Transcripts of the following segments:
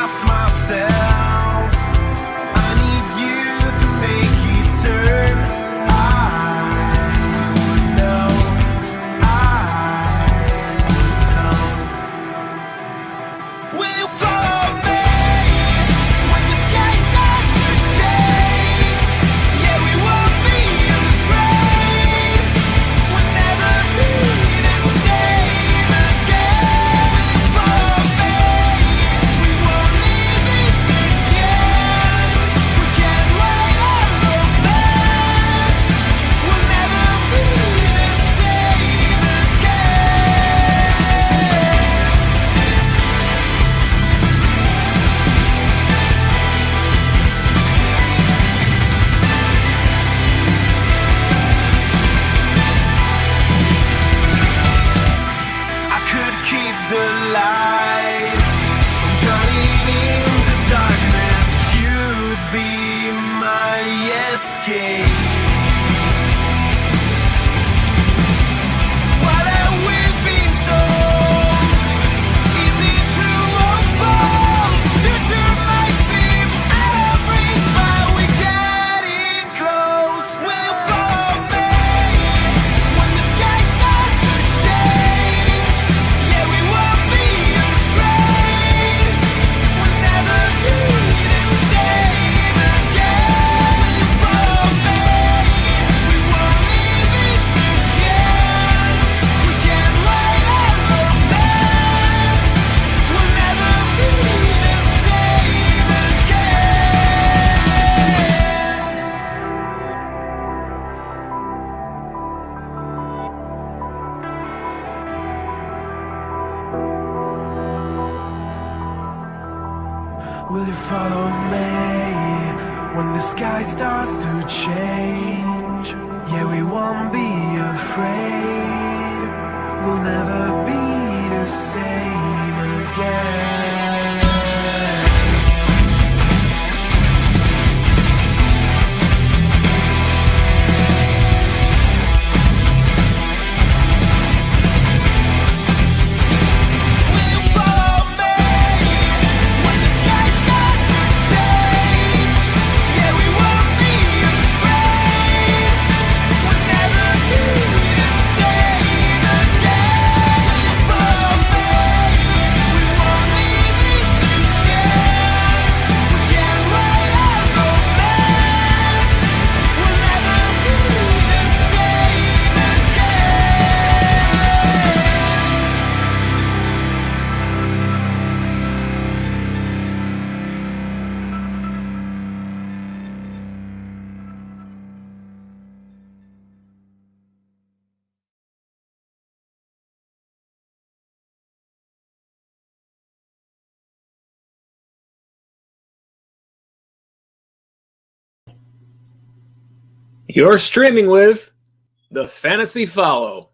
lost myself. I need you to make it turn. I know. Will you follow me when the sky starts to change? Yeah, we won't be afraid. We'll never be the same again. Will you follow me? We won't leave it to chance. We can't wait our romance. We'll never be the same again. I could keep the light from turning into darkness. You'd be my escape. What have we been told? Easy to unfold. Future might seem out of reach, but we're getting close. Will you follow me when the sky starts to change? Yeah, we won't be afraid. We'll never be the same again. Will you follow me? We won't leave it to chance. We can't wait our romance. We'll never be the same again. Will you follow me when the sky starts to change? Yeah, we won't be afraid. We'll never be the same again. Will you follow me when the sky starts to change? Yeah, we won't be afraid. We'll never be the same again. Will you follow me? We won't leave it to chance. We can't wait our romance. We'll never be the same You're streaming with the Fantasy Follow.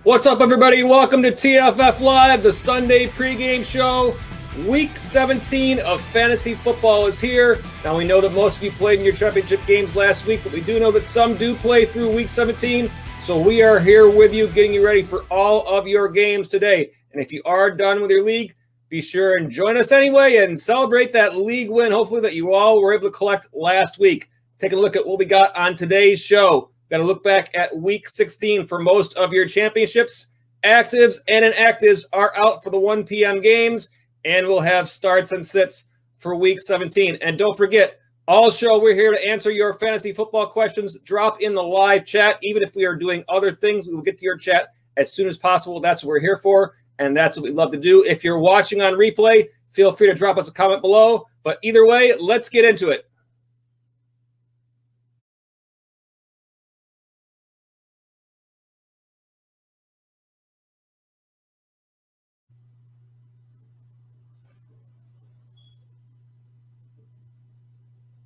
What's up, everybody? Welcome to TFF Live, the Sunday Pregame Show. Week 17 of fantasy football is here. Now, we know that most of you played in your championship games last week, but we do know that some do play through Week 17. So we are here with you, getting you ready for all of your games today. And if you are done with your league, be sure and join us anyway and celebrate that league win, hopefully, that you all were able to collect last week. Take a look at what we got on today's show. Got to look back at Week 16 for most of your championships. Actives and inactives are out for the 1 p.m. games, and we'll have starts and sits for Week 17. And don't forget, all show, we're here to answer your fantasy football questions. Drop in the live chat. Even if we are doing other things, we will get to your chat as soon as possible. That's what we're here for, and that's what we love to do. If you're watching on replay, feel free to drop us a comment below. But either way, let's get into it.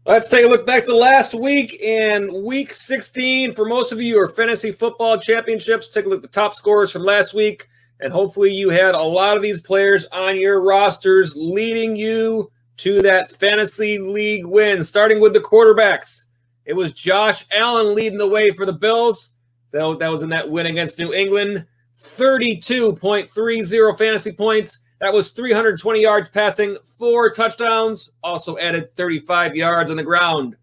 Let's take a look back to last week in Week 16. For most of you who are fantasy football championships, take a look at the top scorers from last week, and hopefully you had a lot of these players on your rosters leading you to that fantasy league win. Starting with the quarterbacks, It was Josh Allen leading the way for the Bills. So that was in that win against New England. 32.30 fantasy points. That was 320 yards passing, 4 touchdowns. Also added 35 yards on the ground.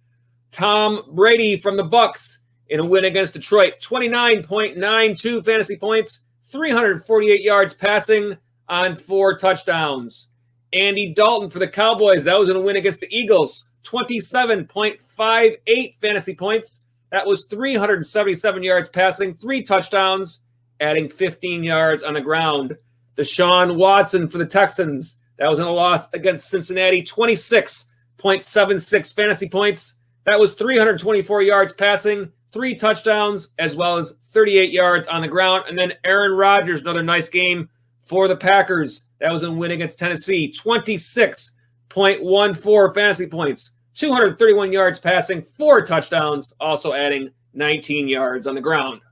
Tom Brady from the Bucs in a win against Detroit. 29.92 fantasy points, 348 yards passing on 4 touchdowns. Andy Dalton for the Cowboys. That was in a win against the Eagles. 27.58 fantasy points. That was 377 yards passing, 3 touchdowns, adding 15 yards on the ground. Deshaun Watson for the Texans. That was in a loss against Cincinnati. 26.76 fantasy points. That was 324 yards passing, 3 touchdowns, as well as 38 yards on the ground. And then Aaron Rodgers, another nice game for the Packers. That was a win against Tennessee. 26.14 fantasy points, 231 yards passing, 4 touchdowns, also adding 19 yards on the ground.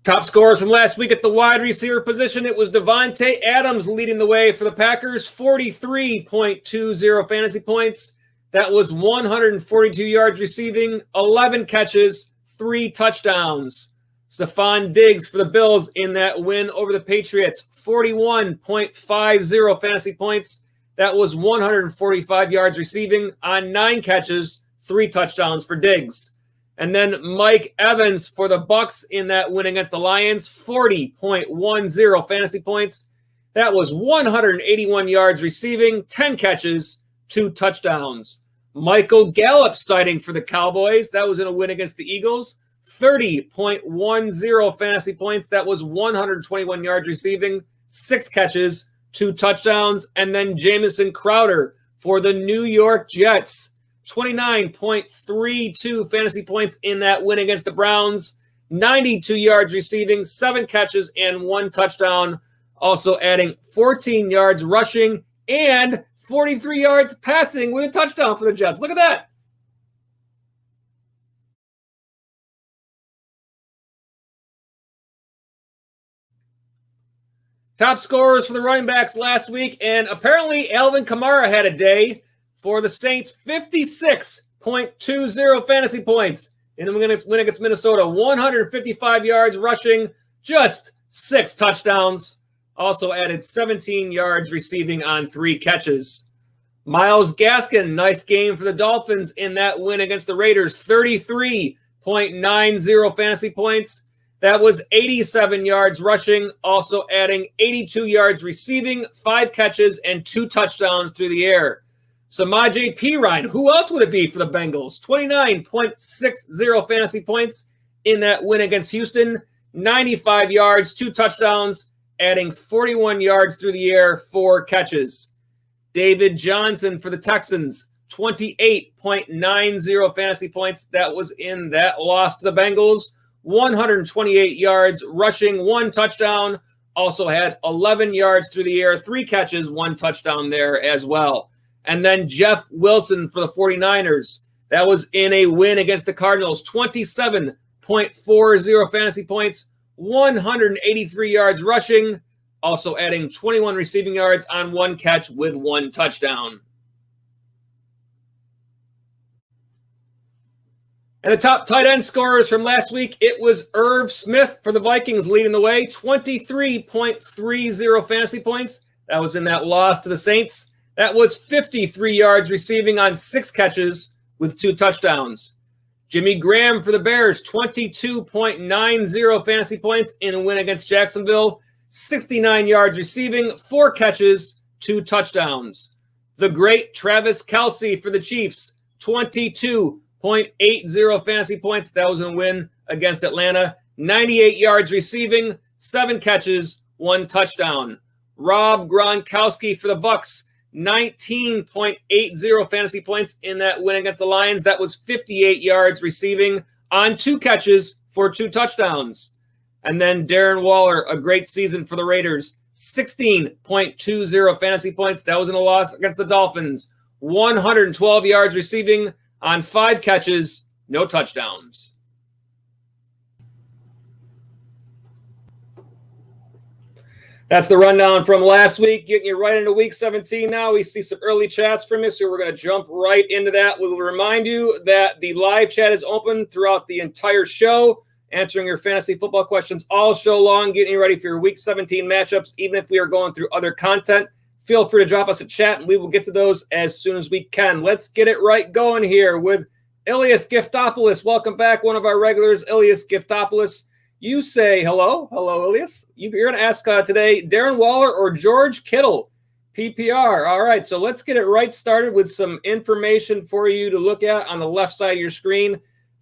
Top scorers from last week at the wide receiver position, it was Devontae Adams leading the way for the Packers, 43.20 fantasy points. That was 142 yards receiving, 11 catches, 3 touchdowns. Stephon Diggs for the Bills in that win over the Patriots, 41.50 fantasy points. That was 145 yards receiving on 9 catches, 3 touchdowns for Diggs. And then Mike Evans for the Bucs in that win against the Lions, 40.10 fantasy points. That was 181 yards receiving, 10 catches, 2 touchdowns. Michael Gallup sighting for the Cowboys. That was in a win against the Eagles, 30.10 fantasy points. That was 121 yards receiving, 6 catches, 2 touchdowns. And then Jamison Crowder for the New York Jets, 29.32 fantasy points in that win against the Browns, 92 yards receiving, 7 catches, and 1 touchdown, also adding 14 yards rushing and 43 yards passing with a touchdown for the Jets. Look at that. Top scorers for the running backs last week, and apparently Alvin Kamara had a day. For the Saints, 56.20 fantasy points. And then we're going to win against Minnesota, 155 yards rushing, just 6 touchdowns. Also added 17 yards receiving on 3 catches. Myles Gaskin, nice game for the Dolphins in that win against the Raiders, 33.90 fantasy points. That was 87 yards rushing, also adding 82 yards receiving, 5 catches, and 2 touchdowns through the air. Samaje Perine, who else would it be for the Bengals? 29.60 fantasy points in that win against Houston. 95 yards, 2 touchdowns, adding 41 yards through the air, 4 catches. David Johnson for the Texans, 28.90 fantasy points. That was in that loss to the Bengals. 128 yards rushing, 1 touchdown. Also had 11 yards through the air, 3 catches, 1 touchdown there as well. And then Jeff Wilson for the 49ers. That was in a win against the Cardinals. 27.40 fantasy points, 183 yards rushing, also adding 21 receiving yards on 1 catch with 1 touchdown. And the top tight end scorers from last week, it was Irv Smith for the Vikings leading the way. 23.30 fantasy points. That was in that loss to the Saints. That was 53 yards receiving on 6 catches with 2 touchdowns. Jimmy Graham for the Bears, 22.90 fantasy points in a win against Jacksonville. 69 yards receiving, 4 catches, 2 touchdowns. The great Travis Kelce for the Chiefs, 22.80 fantasy points. That was a win against Atlanta. 98 yards receiving, 7 catches, 1 touchdown. Rob Gronkowski for the Bucs, 19.80 fantasy points in that win against the Lions. That was 58 yards receiving on 2 catches for 2 touchdowns. And then Darren Waller, a great season for the Raiders, 16.20 fantasy points. That was in a loss against the Dolphins. 112 yards receiving on 5 catches, no touchdowns. That's the rundown from last week, getting you right into Week 17 now. We see some early chats from you, so we're going to jump right into that. We will remind you that the live chat is open throughout the entire show, answering your fantasy football questions all show long, getting you ready for your Week 17 matchups. Even if we are going through other content, feel free to drop us a chat, and we will get to those as soon as we can. Let's get it right going here with Ilias Giftopoulos. Welcome back, one of our regulars, Ilias Giftopoulos. You say hello. Hello, Ilias. You're going to ask today, Darren Waller or George Kittle, PPR. All right, so let's get it right started with some information for you to look at on the left side of your screen.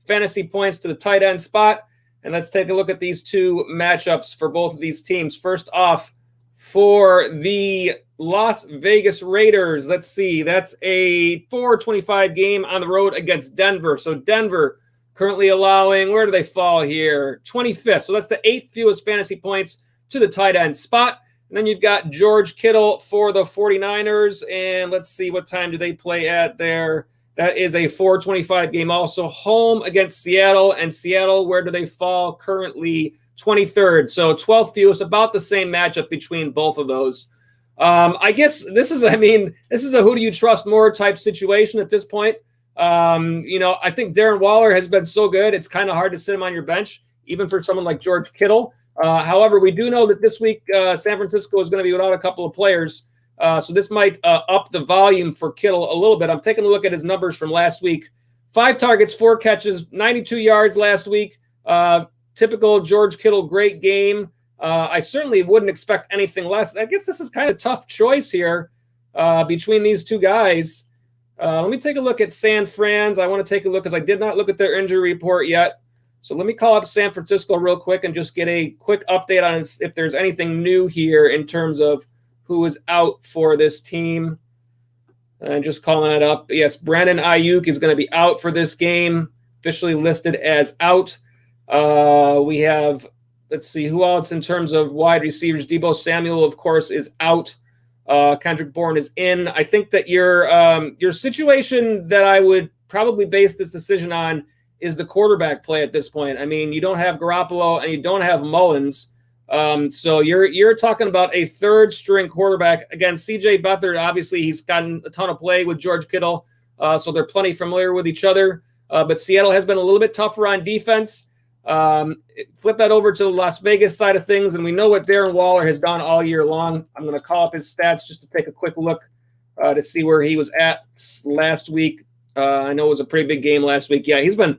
Fantasy points to the tight end spot. And let's take a look at these two matchups for both of these teams. First off, for the Las Vegas Raiders, let's see. That's a 425 game on the road against Denver. So Denver currently allowing, where do they fall here? 25th. So that's the 8th fewest fantasy points to the tight end spot. And then you've got George Kittle for the 49ers. And let's see, what time do they play at there? That is a 425 game also, home against Seattle. And Seattle, where do they fall? Currently 23rd. So 12th fewest, about the same matchup between both of those. I guess this is a who do you trust more type situation at this point. I think Darren Waller has been so good, it's kind of hard to sit him on your bench, even for someone like George Kittle. However, we do know that this week San Francisco is going to be without a couple of players. So this might up the volume for Kittle a little bit. I'm taking a look at his numbers from last week. 5 targets, 4 catches, 92 yards last week. Typical George Kittle, great game. I certainly wouldn't expect anything less. I guess this is kind of a tough choice here between these two guys. Let me take a look at San Fran's. I want to take a look because I did not look at their injury report yet. So let me call up San Francisco real quick and just get a quick update on if there's anything new here in terms of who is out for this team. And just calling that up. Yes, Brandon Ayuk is going to be out for this game, officially listed as out. We have, let's see, who else in terms of wide receivers? Deebo Samuel, of course, is out. Kendrick Bourne is in. I think that your situation that I would probably base this decision on is the quarterback play at this point. I mean, you don't have Garoppolo and you don't have Mullins. So you're talking about a third string quarterback. Again, CJ Beathard, obviously he's gotten a ton of play with George Kittle. So they're plenty familiar with each other. But Seattle has been a little bit tougher on defense. Flip that over to the Las Vegas side of things, and we know what Darren Waller has done all year long. I'm going to call up his stats just to take a quick look to see where he was at last week. I know it was a pretty big game last week. Yeah, he's been,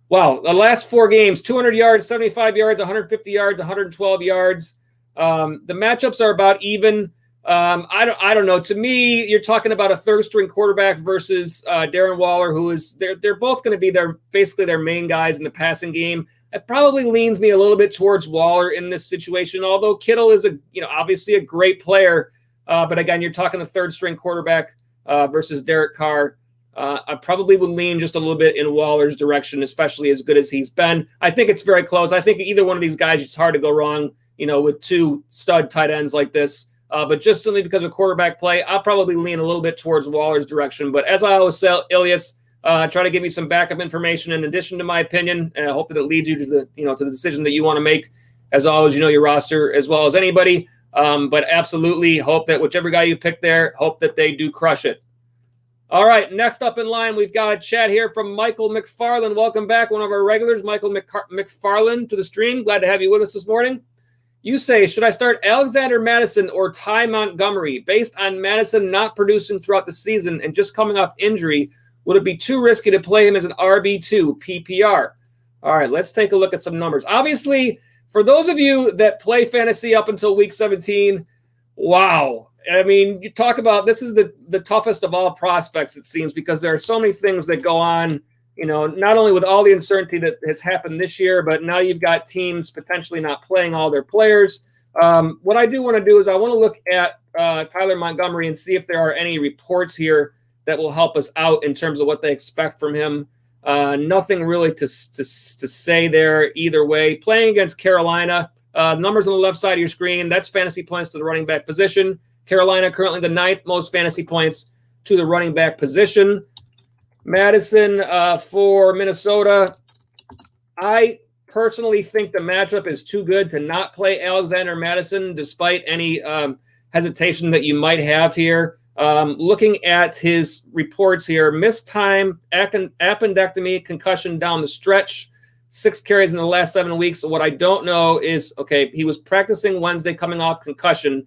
wow, the last 4 games, 200 yards, 75 yards, 150 yards, 112 yards. The matchups are about even. I don't know. To me, you're talking about a third string quarterback versus Darren Waller, who is they're both going to be basically their main guys in the passing game. It probably leans me a little bit towards Waller in this situation, although Kittle is obviously a great player. But again, you're talking the third string quarterback versus Derek Carr. I probably would lean just a little bit in Waller's direction, especially as good as he's been. I think it's very close. I think either one of these guys, it's hard to go wrong, with 2 stud tight ends like this. But just simply because of quarterback play, I'll probably lean a little bit towards Waller's direction. But as I always say, Ilias, try to give me some backup information in addition to my opinion, and I hope that it leads you to the decision that you want to make. As always, your roster as well as anybody. But absolutely hope that whichever guy you pick there, hope that they do crush it. All right, next up in line, we've got a chat here from Michael McFarland. Welcome back, one of our regulars, Michael McFarland, to the stream. Glad to have you with us this morning. You say, should I start Alexander Madison or Ty Montgomery? Based on Madison not producing throughout the season and just coming off injury, would it be too risky to play him as an RB2 PPR? All right, let's take a look at some numbers. Obviously, for those of you that play fantasy up until week 17, wow. I mean, you talk about this is the toughest of all prospects, it seems, because there are so many things that go on, not only with all the uncertainty that has happened this year, but now you've got teams potentially not playing all their players. What I do want to do is I want to look at Tyler Montgomery and see if there are any reports here that will help us out in terms of what they expect from him. Nothing really to say there either way. Playing against Carolina, numbers on the left side of your screen, that's fantasy points to the running back position. Carolina currently the 9th most fantasy points to the running back position. Madison for Minnesota. I personally think the matchup is too good to not play Alexander Madison, despite any hesitation that you might have here. Looking at his reports here, missed time, appendectomy, concussion down the stretch, 6 carries in the last 7 weeks. What I don't know is, okay, he was practicing Wednesday coming off concussion.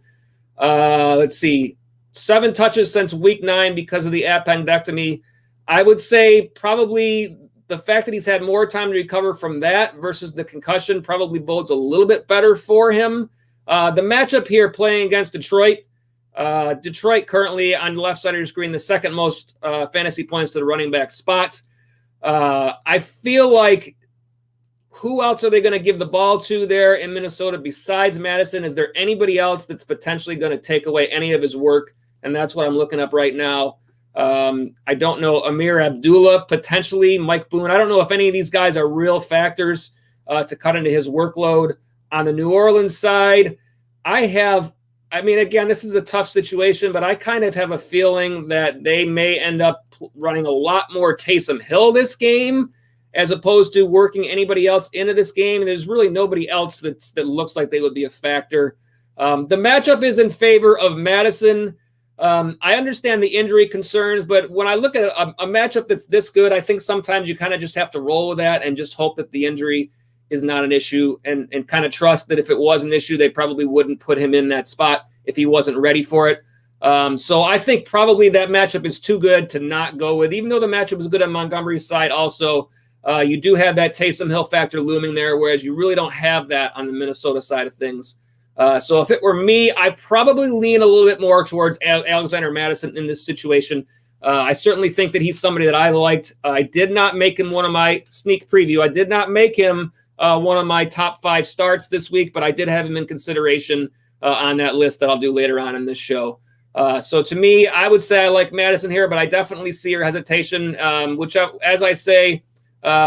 Let's see, 7 touches since week 9 because of the appendectomy. I would say probably the fact that he's had more time to recover from that versus the concussion probably bodes a little bit better for him. The matchup here playing against Detroit. Detroit currently on the left side of your screen, the second most fantasy points to the running back spot. I feel like who else are they going to give the ball to there in Minnesota besides Madison? Is there anybody else that's potentially going to take away any of his work? And that's what I'm looking up right now. I don't know. Amir Abdullah, potentially Mike Boone. I don't know if any of these guys are real factors to cut into his workload. On the New Orleans side, again, this is a tough situation, but I kind of have a feeling that they may end up running a lot more Taysom Hill this game as opposed to working anybody else into this game. There's really nobody else that looks like they would be a factor. The matchup is in favor of Madison. I understand the injury concerns, but when I look at a matchup that's this good, I think sometimes you kind of just have to roll with that and just hope that the injury is not an issue and kind of trust that if it was an issue, they probably wouldn't put him in that spot if he wasn't ready for it. So I think probably that matchup is too good to not go with, even though the matchup is good on Montgomery's side. Also, you do have that Taysom Hill factor looming there, whereas you really don't have that on the Minnesota side of things. So if it were me, I probably lean a little bit more towards Alexander Madison in this situation. I certainly think that he's somebody that I liked. I did not make him one of my sneak preview. I did not make him one of my top 5 starts this week, but I did have him in consideration on that list that I'll do later on in this show. So to me, I would say I like Madison here, but I definitely see your hesitation. Whichever, as I say,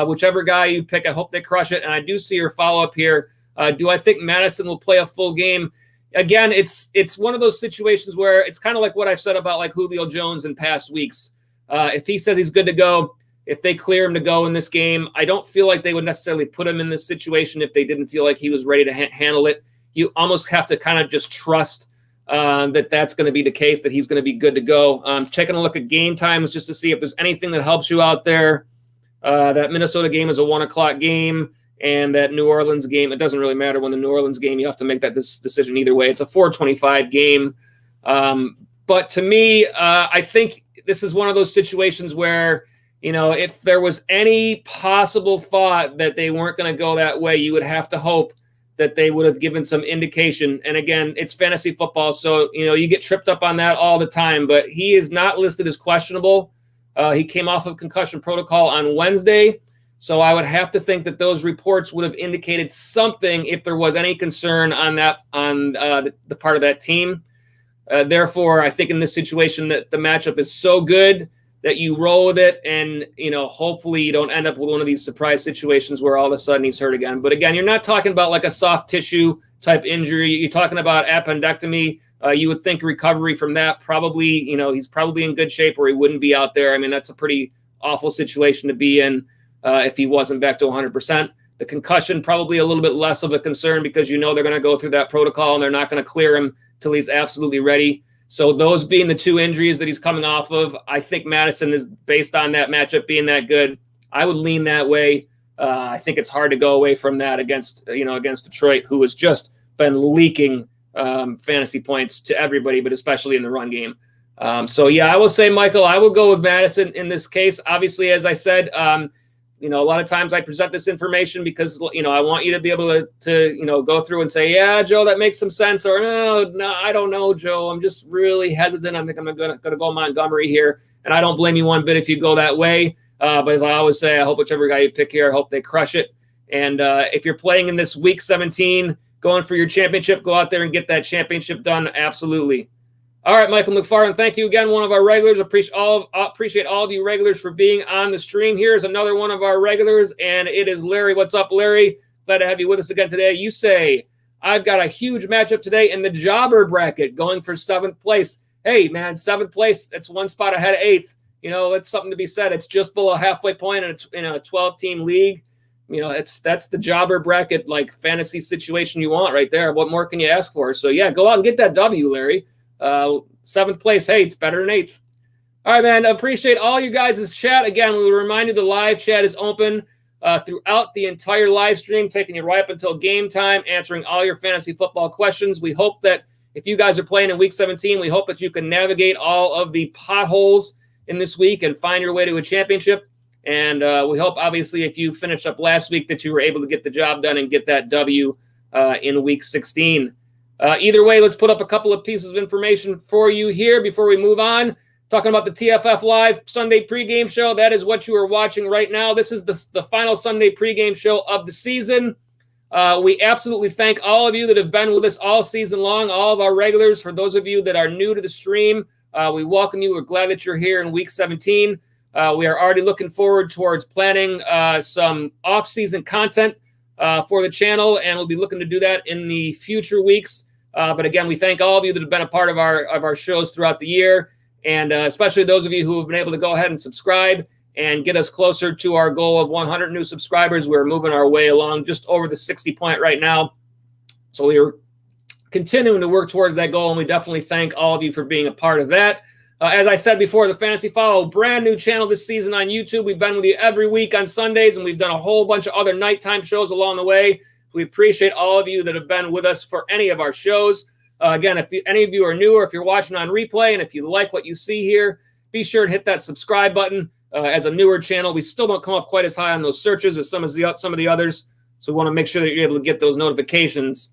whichever guy you pick, I hope they crush it. And I do see your follow-up here. Do I think Madison will play a full game? Again, it's one of those situations where it's kind of like what I've said about like Julio Jones in past weeks. If he says he's good to go, if they clear him to go in this game, I don't feel like they would necessarily put him in this situation if they didn't feel like he was ready to handle it. You almost have to kind of just trust that that's going to be the case, that he's going to be good to go. Taking a look at game times just to see if there's anything that helps you out there. That Minnesota game is a 1:00 game, and that New Orleans game, it doesn't really matter when the New Orleans game, you have to make that decision either way. It's a 4:25 game. But to me, I think this is one of those situations where, you know, if there was any possible thought that they weren't going to go that way, you would have to hope that they would have given some indication. And again, it's fantasy football, so, you know, you get tripped up on that all the time, but he is not listed as questionable. He came off of concussion protocol on Wednesday, so I would have to think that those reports would have indicated something if there was any concern on that, on the part of that team. Therefore, I think in this situation that the matchup is so good that you roll with it, and, you know, hopefully you don't end up with one of these surprise situations where all of a sudden he's hurt again. But again, you're not talking about like a soft tissue type injury. You're talking about appendectomy. You would think recovery from that probably, you know, he's probably in good shape or he wouldn't be out there. I mean, that's a pretty awful situation to be in if he wasn't back to 100%. The concussion, probably a little bit less of a concern because you know they're going to go through that protocol and they're not going to clear him till he's absolutely ready. So those being the 2 injuries that he's coming off of, I think Madison is, based on that matchup being that good, I would lean that way. I think it's hard to go away from that against Detroit, who has just been leaking fantasy points to everybody, but especially in the run game. So yeah, I will say, Michael, I will go with Madison in this case. Obviously, as I said, you know, a lot of times I present this information because, you know, I want you to be able to you know, go through and say, yeah, Joe, that makes some sense. Or no, I don't know, Joe. I'm just really hesitant. I think I'm going to go Montgomery here. And I don't blame you one bit if you go that way. But as I always say, I hope whichever guy you pick here, I hope they crush it. And if you're playing in this week 17, going for your championship, go out there and get that championship done. Absolutely. All right, Michael McFarland, thank you again, one of our regulars. Appreciate all of you regulars for being on the stream. Here's another one of our regulars, and it is Larry. What's up, Larry? Glad to have you with us again today. You say, I've got a huge matchup today in the jobber bracket going for 7th place. Hey, man, 7th place, that's 1 spot ahead of 8th. You know, that's something to be said. It's just below halfway point in a 12-team league. that's the jobber bracket, like fantasy situation you want right there. What more can you ask for? So yeah, go out and get that W, Larry. 7th place. Hey, it's better than 8th. All right, man. Appreciate all you guys' chat. Again, we will remind you the live chat is open throughout the entire live stream, taking you right up until game time, answering all your fantasy football questions. We hope that if you guys are playing in Week 17, we hope that you can navigate all of the potholes in this week and find your way to a championship. And we hope, obviously, if you finished up last week, that you were able to get the job done and get that W in Week 16. Either way, let's put up a couple of pieces of information for you here before we move on. Talking about the TFF Live Sunday pregame show. That is what you are watching right now. This is the final Sunday pregame show of the season. We absolutely thank all of you that have been with us all season long, all of our regulars. For those of you that are new to the stream, we welcome you. We're glad that you're here in Week 17. We are already looking forward towards planning some off-season content for the channel, and we'll be looking to do that in the future weeks. But again, we thank all of you that have been a part of our shows throughout the year, and especially those of you who have been able to go ahead and subscribe and get us closer to our goal of 100 new subscribers. We're moving our way along just over the 60 point right now. So we are continuing to work towards that goal, and we definitely thank all of you for being a part of that. As I said before, the Fantasy Follow, brand new channel this season on YouTube. We've been with you every week on Sundays, and we've done a whole bunch of other nighttime shows along the way. We appreciate all of you that have been with us for any of our shows. Again, if any of you are new or if you're watching on replay and if you like what you see here, be sure to hit that subscribe button. As a newer channel, we still don't come up quite as high on those searches as some of the others. So we want to make sure that you're able to get those notifications,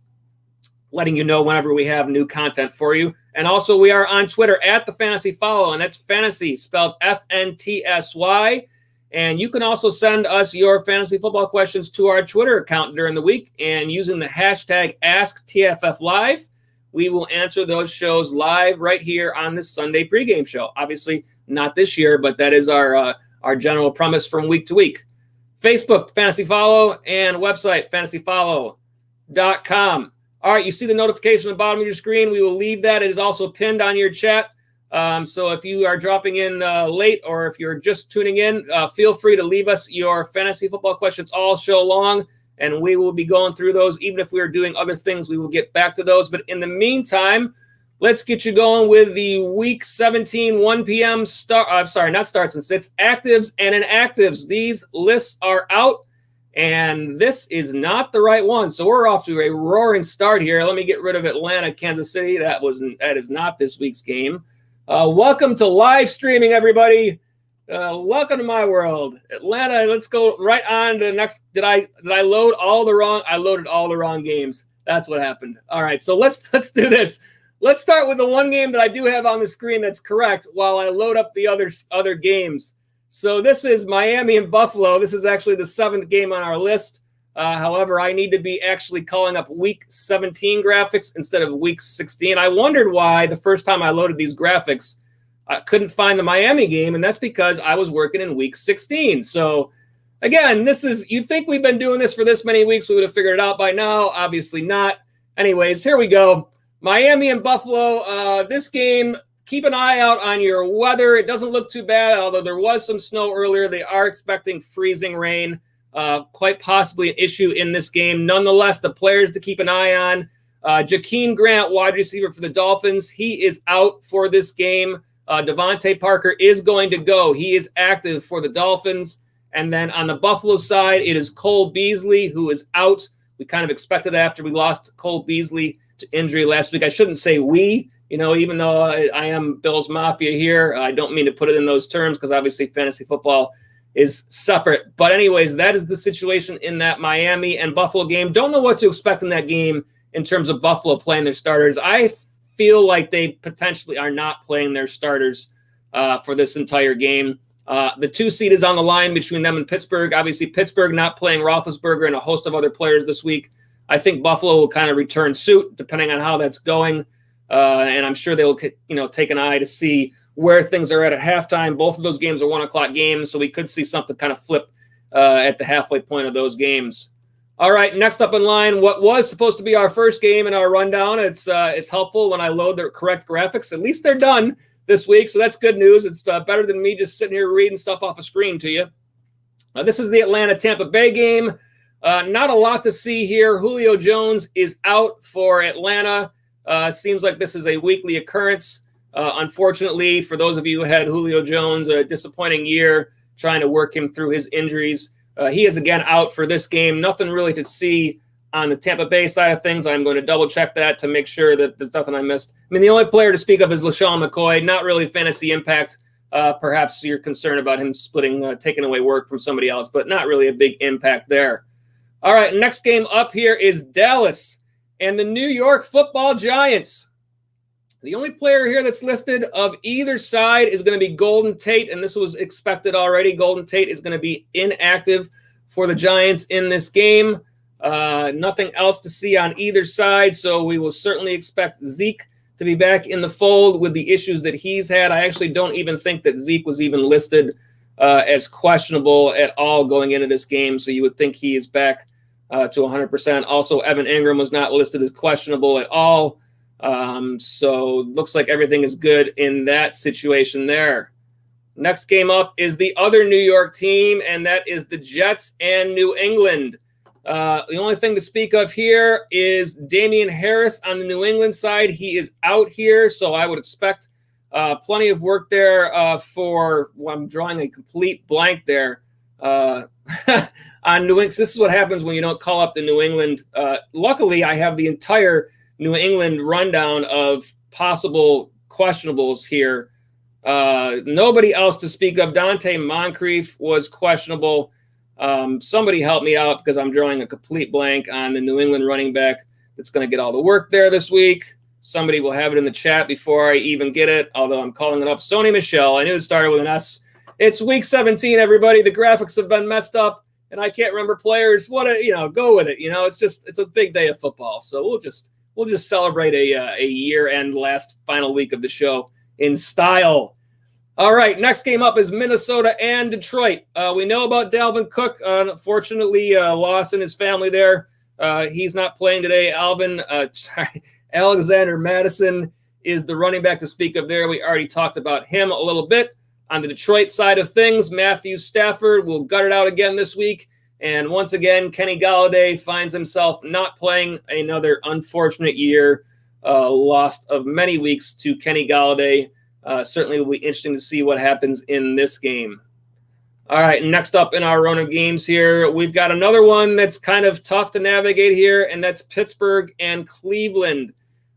letting you know whenever we have new content for you. And also, we are on Twitter at the Fantasy Follow, and that's fantasy spelled FNTSY. And you can also send us your fantasy football questions to our Twitter account during the week, and using the hashtag AskTFFLive, we will answer those shows live right here on this Sunday pregame show. Obviously, not this year, but that is our general premise from week to week. Facebook, Fantasy Follow, and website, fantasyfollow.com. All right, you see the notification at the bottom of your screen. We will leave that. It is also pinned on your chat. So if you are dropping in late or if you're just tuning in, feel free to leave us your fantasy football questions all show long, and we will be going through those. Even if we are doing other things, we will get back to those. But in the meantime, let's get you going with the Week 17 1 p.m. Actives and inactives. These lists are out, and this is not the right one. So we're off to a roaring start here. Let me get rid of Atlanta, Kansas City. That is not this week's game. Welcome to live streaming, everybody. Welcome to my world. Atlanta, let's go right on to the next. Did I load all the wrong? I loaded all the wrong games. That's what happened. All right, so let's do this. Let's start with the one game that I do have on the screen that's correct while I load up the other games. So this is Miami and Buffalo. This is actually the 7th game on our list. However, I need to be actually calling up Week 17 graphics instead of Week 16. I wondered why the first time I loaded these graphics, I couldn't find the Miami game, and that's because I was working in Week 16. So, again, you'd think we've been doing this for this many weeks. We would have figured it out by now. Obviously not. Anyways, here we go. Miami and Buffalo. This game, keep an eye out on your weather. It doesn't look too bad, although there was some snow earlier. They are expecting freezing rain. Quite possibly an issue in this game. Nonetheless, the players to keep an eye on. Jakeem Grant, wide receiver for the Dolphins. He is out for this game. Devontae Parker is going to go. He is active for the Dolphins. And then on the Buffalo side, it is Cole Beasley who is out. We kind of expected that after we lost Cole Beasley to injury last week. I shouldn't say we, even though I am Bills Mafia here. I don't mean to put it in those terms because obviously fantasy football is separate. But anyways, that is the situation in that Miami and Buffalo game. Don't know what to expect in that game in terms of Buffalo playing their starters. I feel like they potentially are not playing their starters for this entire game. The 2 seed is on the line between them and Pittsburgh. Obviously, Pittsburgh not playing Roethlisberger and a host of other players this week. I think Buffalo will kind of return suit depending on how that's going. And I'm sure they will, take an eye to see where things are at halftime. Both of those games are 1 o'clock games, so we could see something kind of flip at the halfway point of those games. All right, next up in line, what was supposed to be our first game in our rundown. It's helpful when I load the correct graphics. At least they're done this week, so that's good news. It's better than me just sitting here reading stuff off a screen to you. This is the Atlanta-Tampa Bay game. Not a lot to see here. Julio Jones is out for Atlanta. Seems like this is a weekly occurrence. Unfortunately, for those of you who had Julio Jones, a disappointing year trying to work him through his injuries. He is again out for this game. Nothing really to see on the Tampa Bay side of things. I'm going to double check that to make sure that there's nothing I missed. I mean, the only player to speak of is LaShawn McCoy. Not really fantasy impact. Perhaps you're concerned about him taking away work from somebody else, but not really a big impact there. All right, next game up here is Dallas and the New York Football Giants. The only player here that's listed of either side is going to be Golden Tate, and this was expected already. Golden Tate is going to be inactive for the Giants in this game. Nothing else to see on either side, so we will certainly expect Zeke to be back in the fold with the issues that he's had. I actually don't even think that Zeke was even listed as questionable at all going into this game, so you would think he is back to 100%. Also, Evan Ingram was not listed as questionable at all. So looks like everything is good in that situation there. Next game up is the other New York team, and that is the Jets and New England. The only thing to speak of here is Damian Harris on the New England side. He is out here, so I would expect plenty of work there I'm drawing a complete blank there on New England. This is what happens when you don't call up the New England. Luckily, I have the entire New England rundown of possible questionables here. Nobody else to speak of. Dante Moncrief was questionable. Somebody help me out because I'm drawing a complete blank on the New England running back that's going to get all the work there this week. Somebody will have it in the chat before I even get it, although I'm calling it up. Sony Michel. I knew it started with an S. It's week 17, everybody. The graphics have been messed up, and I can't remember players. Go with it. It's a big day of football, so we'll just celebrate a year-end last final week of the show in style. All right, next game up is Minnesota and Detroit. We know about Dalvin Cook. Unfortunately, loss in his family there. He's not playing today. Alexander Madison is the running back to speak of there. We already talked about him a little bit. On the Detroit side of things, Matthew Stafford will gut it out again this week. And once again, Kenny Golladay finds himself not playing. Another unfortunate year, lost of many weeks to Kenny Golladay. Certainly will be interesting to see what happens in this game. All right, next up in our run of games here, we've got another one that's kind of tough to navigate here, and that's Pittsburgh and Cleveland.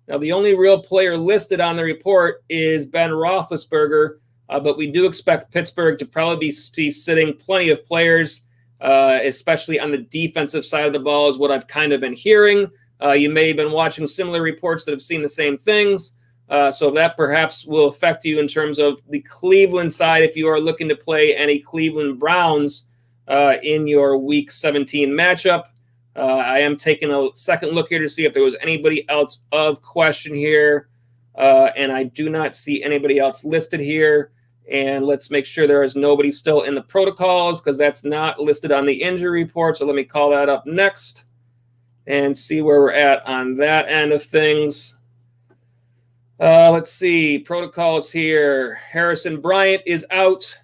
Now, the only real player listed on the report is Ben Roethlisberger, but we do expect Pittsburgh to probably be sitting plenty of players, especially on the defensive side of the ball is what I've kind of been hearing. You may have been watching similar reports that have seen the same things. So that perhaps will affect you in terms of the Cleveland side if you are looking to play any Cleveland Browns in your Week 17 matchup. I am taking a second look here to see if there was anybody else of question here, and I do not see anybody else listed here. And let's make sure there is nobody still in the protocols because that's not listed on the injury report. So let me call that up next and see where we're at on that end of things. Let's see. Protocols here. Harrison Bryant is out.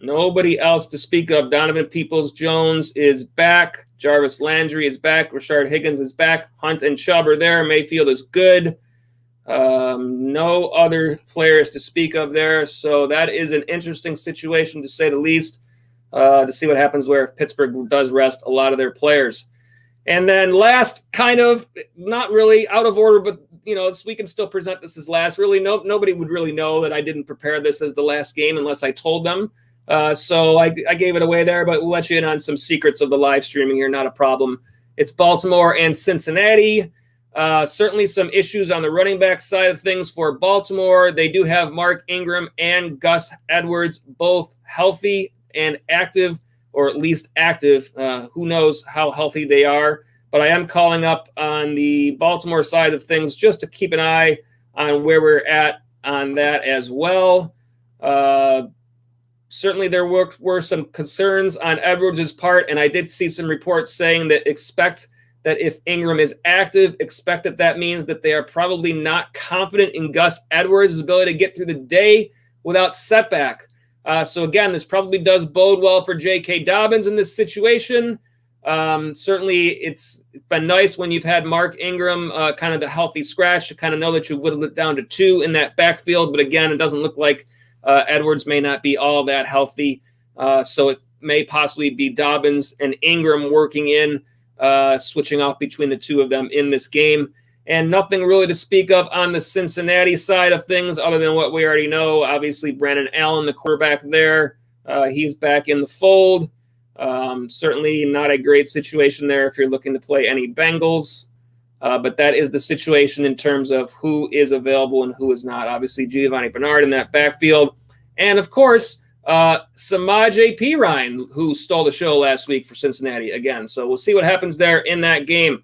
Nobody else to speak of. Donovan Peoples-Jones is back. Jarvis Landry is back. Rashard Higgins is back. Hunt and Chubb are there. Mayfield is good. No other players to speak of there. So that is an interesting situation to say the least, to see what happens where if Pittsburgh does rest a lot of their players. And then last, kind of not really out of order, but we can still present this as last. Really, nobody would really know that I didn't prepare this as the last game unless I told them. So I gave it away there, but we'll let you in on some secrets of the live streaming here. Not a problem. It's Baltimore and Cincinnati. Certainly some issues on the running back side of things for Baltimore. They do have Mark Ingram and Gus Edwards both healthy and active, or at least active. Who knows how healthy they are. But I am calling up on the Baltimore side of things just to keep an eye on where we're at on that as well. Certainly there were some concerns on Edwards' part, and I did see some reports saying that expect that if Ingram is active, expect that means that they are probably not confident in Gus Edwards' ability to get through the day without setback. So again, this probably does bode well for J.K. Dobbins in this situation. Certainly, it's been nice when you've had Mark Ingram kind of the healthy scratch to kind of know that you whittled it down to 2 in that backfield. But again, it doesn't look like Edwards may not be all that healthy. So it may possibly be Dobbins and Ingram working in, switching off between the two of them in this game. And nothing really to speak of on the Cincinnati side of things other than what we already know. Obviously, Brandon Allen, the quarterback there, he's back in the fold. Certainly not a great situation there if you're looking to play any Bengals. But that is the situation in terms of who is available and who is not. Obviously, Giovanni Bernard in that backfield. And, of course, Samaje Perine, who stole the show last week for Cincinnati again. So we'll see what happens there in that game.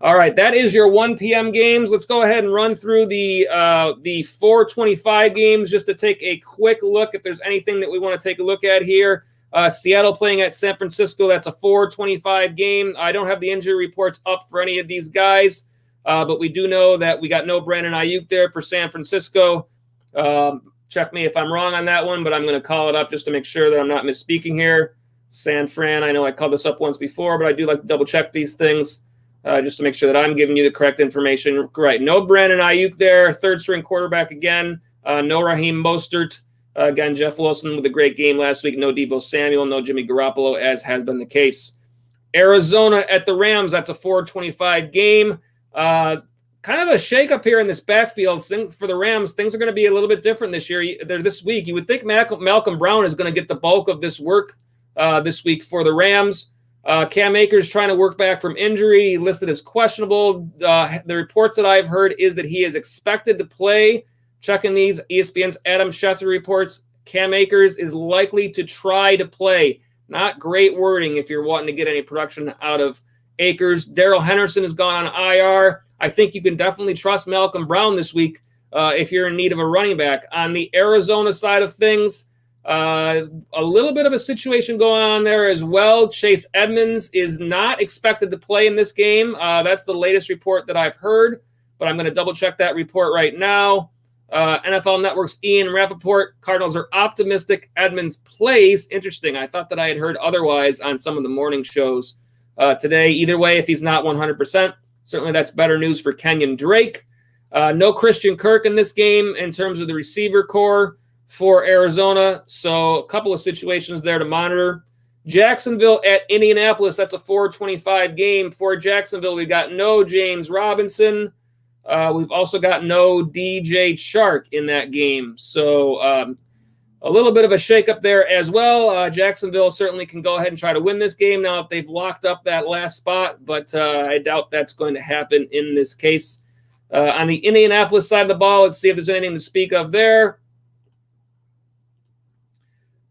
All right, that is your 1 p.m. games. Let's go ahead and run through the 4:25 games just to take a quick look if there's anything that we want to take a look at here. Seattle playing at San Francisco. That's a 4:25 game. I don't have the injury reports up for any of these guys, but we do know that we got no Brandon Ayuk there for San Francisco. Check me if I'm wrong on that one, but I'm going to call it up just to make sure that I'm not misspeaking here. San Fran, I know I called this up once before, but I do like to double check these things. Just to make sure that I'm giving you the correct information. Right, no Brandon Ayuk there, third-string quarterback again. No Raheem Mostert. Again, Jeff Wilson with a great game last week. No Deebo Samuel, no Jimmy Garoppolo, as has been the case. Arizona at the Rams, that's a 4:25 game. Kind of a shakeup here in this backfield. Things for the Rams, things are going to be a little bit different this week. You would think Malcolm Brown is going to get the bulk of this work this week for the Rams. Cam Akers trying to work back from injury, listed as questionable. The reports that I've heard is that he is expected to play. Checking these, ESPN's Adam Schefter reports Cam Akers is likely to try to play. Not great wording if you're wanting to get any production out of Akers. Darrell Henderson has gone on IR. I think you can definitely trust Malcolm Brown this week if you're in need of a running back. On the Arizona side of things, a little bit of a situation going on there as well. Chase Edmonds is not expected to play in this game. That's the latest report that I've heard, but I'm going to double check that report right now. NFL Network's Ian Rappaport, Cardinals are optimistic Edmonds plays. Interesting. I thought that I had heard otherwise on some of the morning shows today. Either way, if he's not 100%, certainly that's better news for Kenyon Drake. No Christian Kirk in this game in terms of the receiver core for Arizona. So a couple of situations there to monitor. Jacksonville at Indianapolis. That's a 4:25 game for Jacksonville. We've got no James Robinson. We've also got no DJ Chark in that game. So a little bit of a shakeup there as well. Jacksonville certainly can go ahead and try to win this game now if they've locked up that last spot, but I doubt that's going to happen in this case. On the Indianapolis side of the ball, let's see if there's anything to speak of there.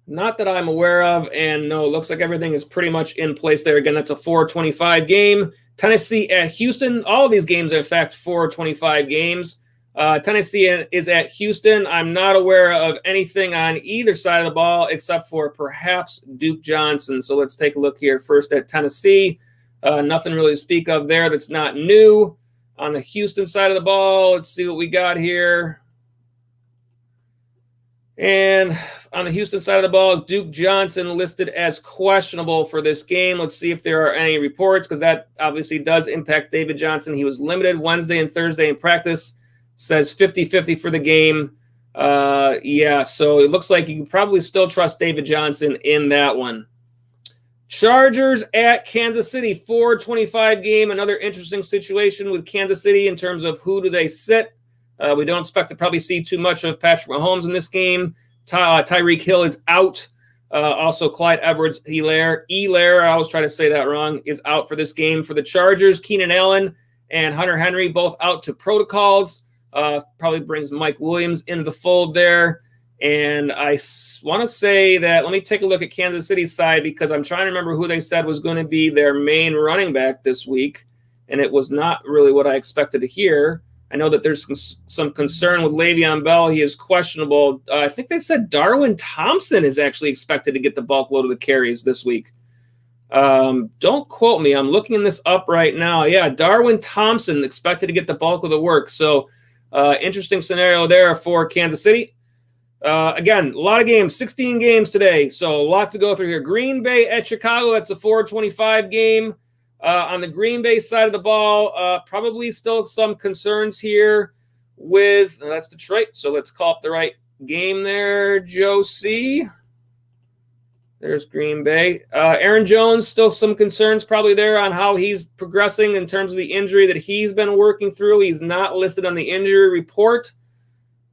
Not that I'm aware of, and no, it looks like everything is pretty much in place there. Again, that's a 4:25 game. Tennessee at Houston. All of these games are, in fact, 4:25 games. Tennessee is at Houston. I'm not aware of anything on either side of the ball except for perhaps Duke Johnson. So let's take a look here first at Tennessee. Nothing really to speak of there that's not new. On the Houston side of the ball, let's see what we got here. And on the Houston side of the ball, Duke Johnson listed as questionable for this game. Let's see if there are any reports, because that obviously does impact David Johnson. He was limited Wednesday and Thursday in practice. Says 50-50 for the game. So it looks like you can probably still trust David Johnson in that one. Chargers at Kansas City, 4:25 game. Another interesting situation with Kansas City in terms of who do they sit. We don't expect to probably see too much of Patrick Mahomes in this game. Tyreek Hill is out. Also, Clyde Edwards-Helaire, I always try to say that wrong, is out for this game for the Chargers. Keenan Allen and Hunter Henry both out to protocols. Probably brings Mike Williams into the fold there. And I want to say that, let me take a look at Kansas City's side because I'm trying to remember who they said was going to be their main running back this week. And it was not really what I expected to hear. I know that there's some concern with Le'Veon Bell. He is questionable. I think they said Darwin Thompson is actually expected to get the bulk load of the carries this week. Don't quote me. I'm looking this up right now. Yeah, Darwin Thompson expected to get the bulk of the work. So interesting scenario there for Kansas City. Again, a lot of games, 16 games today, so a lot to go through here. Green Bay at Chicago, that's a 4:25 game. On the Green Bay side of the ball, probably still some concerns here with, that's Detroit, so let's call up the right game there, Joe C. There's Green Bay. Aaron Jones, still some concerns probably there on how he's progressing in terms of the injury that he's been working through. He's not listed on the injury report,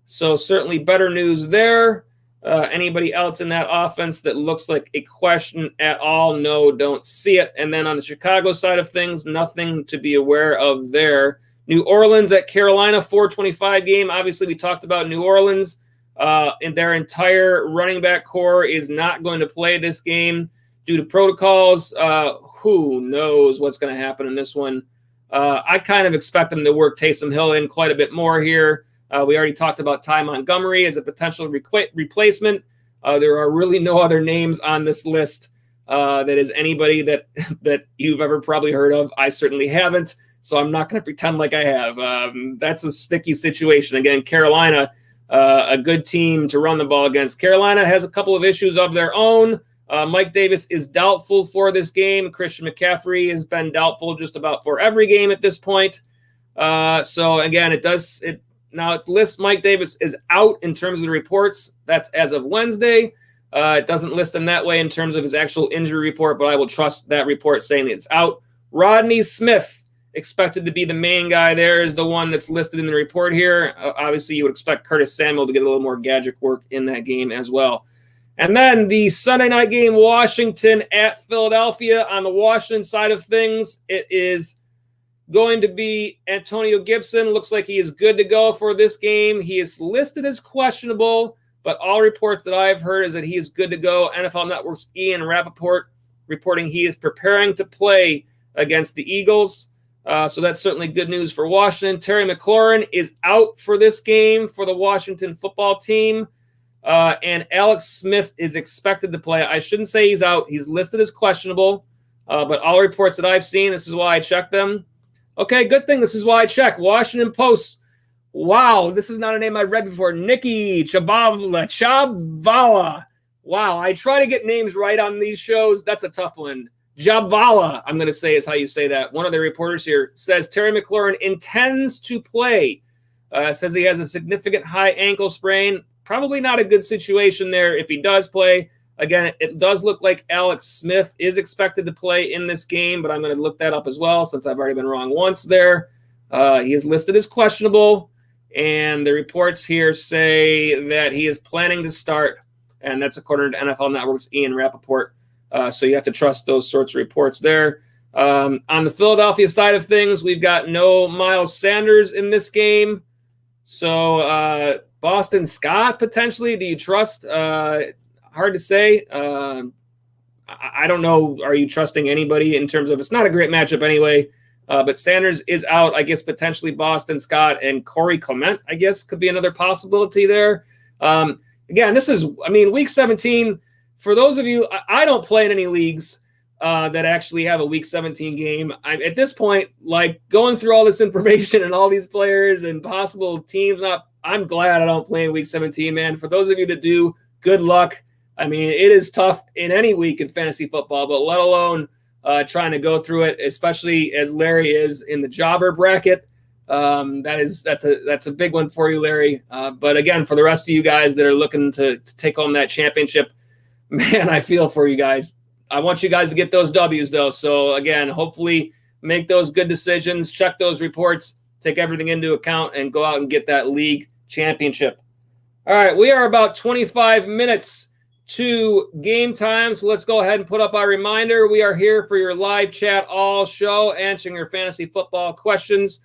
so certainly better news there. Anybody else in that offense that looks like a question at all? No, don't see it. And then on the Chicago side of things, nothing to be aware of there. New Orleans at Carolina, 4:25 game. Obviously, we talked about New Orleans. And their entire running back core is not going to play this game due to protocols. Who knows what's going to happen in this one? I kind of expect them to work Taysom Hill in quite a bit more here. We already talked about Ty Montgomery as a potential replacement. There are really no other names on this list that is anybody that you've ever probably heard of. I certainly haven't, so I'm not going to pretend like I have. That's a sticky situation. Again, Carolina, a good team to run the ball against. Carolina has a couple of issues of their own. Mike Davis is doubtful for this game. Christian McCaffrey has been doubtful just about for every game at this point. So again, it lists Mike Davis is out in terms of the reports. That's as of Wednesday. It doesn't list him that way in terms of his actual injury report, but I will trust that report saying that it's out. Rodney Smith, expected to be the main guy there, is the one that's listed in the report here. Obviously, you would expect Curtis Samuel to get a little more gadget work in that game as well. And then the Sunday night game, Washington at Philadelphia. On the Washington side of things, it is going to be Antonio Gibson. Looks like he is good to go for this game. He is listed as questionable, but all reports that I've heard is that he is good to go. NFL Network's Ian Rappaport reporting he is preparing to play against the Eagles. So that's certainly good news for Washington. Terry McLaurin is out for this game for the Washington football team. And Alex Smith is expected to play. I shouldn't say he's out. He's listed as questionable. But all reports that I've seen, this is why I checked them. Okay, good thing. This is why I checked. Washington Post. Wow, this is not a name I've read before. Nikki Chabvala. Wow, I try to get names right on these shows. That's a tough one. Jabvala, I'm going to say is how you say that. One of the reporters here says Terry McLaurin intends to play. Says he has a significant high ankle sprain. Probably not a good situation there if he does play. Again, it does look like Alex Smith is expected to play in this game, but I'm going to look that up as well since I've already been wrong once there. He is listed as questionable, and the reports here say that he is planning to start, and that's according to NFL Network's Ian Rappaport. So you have to trust those sorts of reports there. On the Philadelphia side of things, we've got no Miles Sanders in this game. So Boston Scott, potentially, do you trust? Hard to say. I don't know. Are you trusting anybody in terms of it's not a great matchup anyway? But Sanders is out. I guess potentially Boston Scott and Corey Clement, I guess, could be another possibility there. Again, this is, week 17. For those of you, I don't play in any leagues that actually have a Week 17 game. At this point, like going through all this information and all these players and possible teams, I'm glad I don't play in Week 17, man. For those of you that do, good luck. It is tough in any week in fantasy football, but let alone trying to go through it, especially as Larry is in the jobber bracket. That's a big one for you, Larry. But again, for the rest of you guys that are looking to take home that championship, man, I feel for you guys. I want you guys to get those W's, though. So, again, hopefully make those good decisions, check those reports, take everything into account, and go out and get that league championship. All right, we are about 25 minutes to game time, so let's go ahead and put up our reminder. We are here for your live chat all show, answering your fantasy football questions.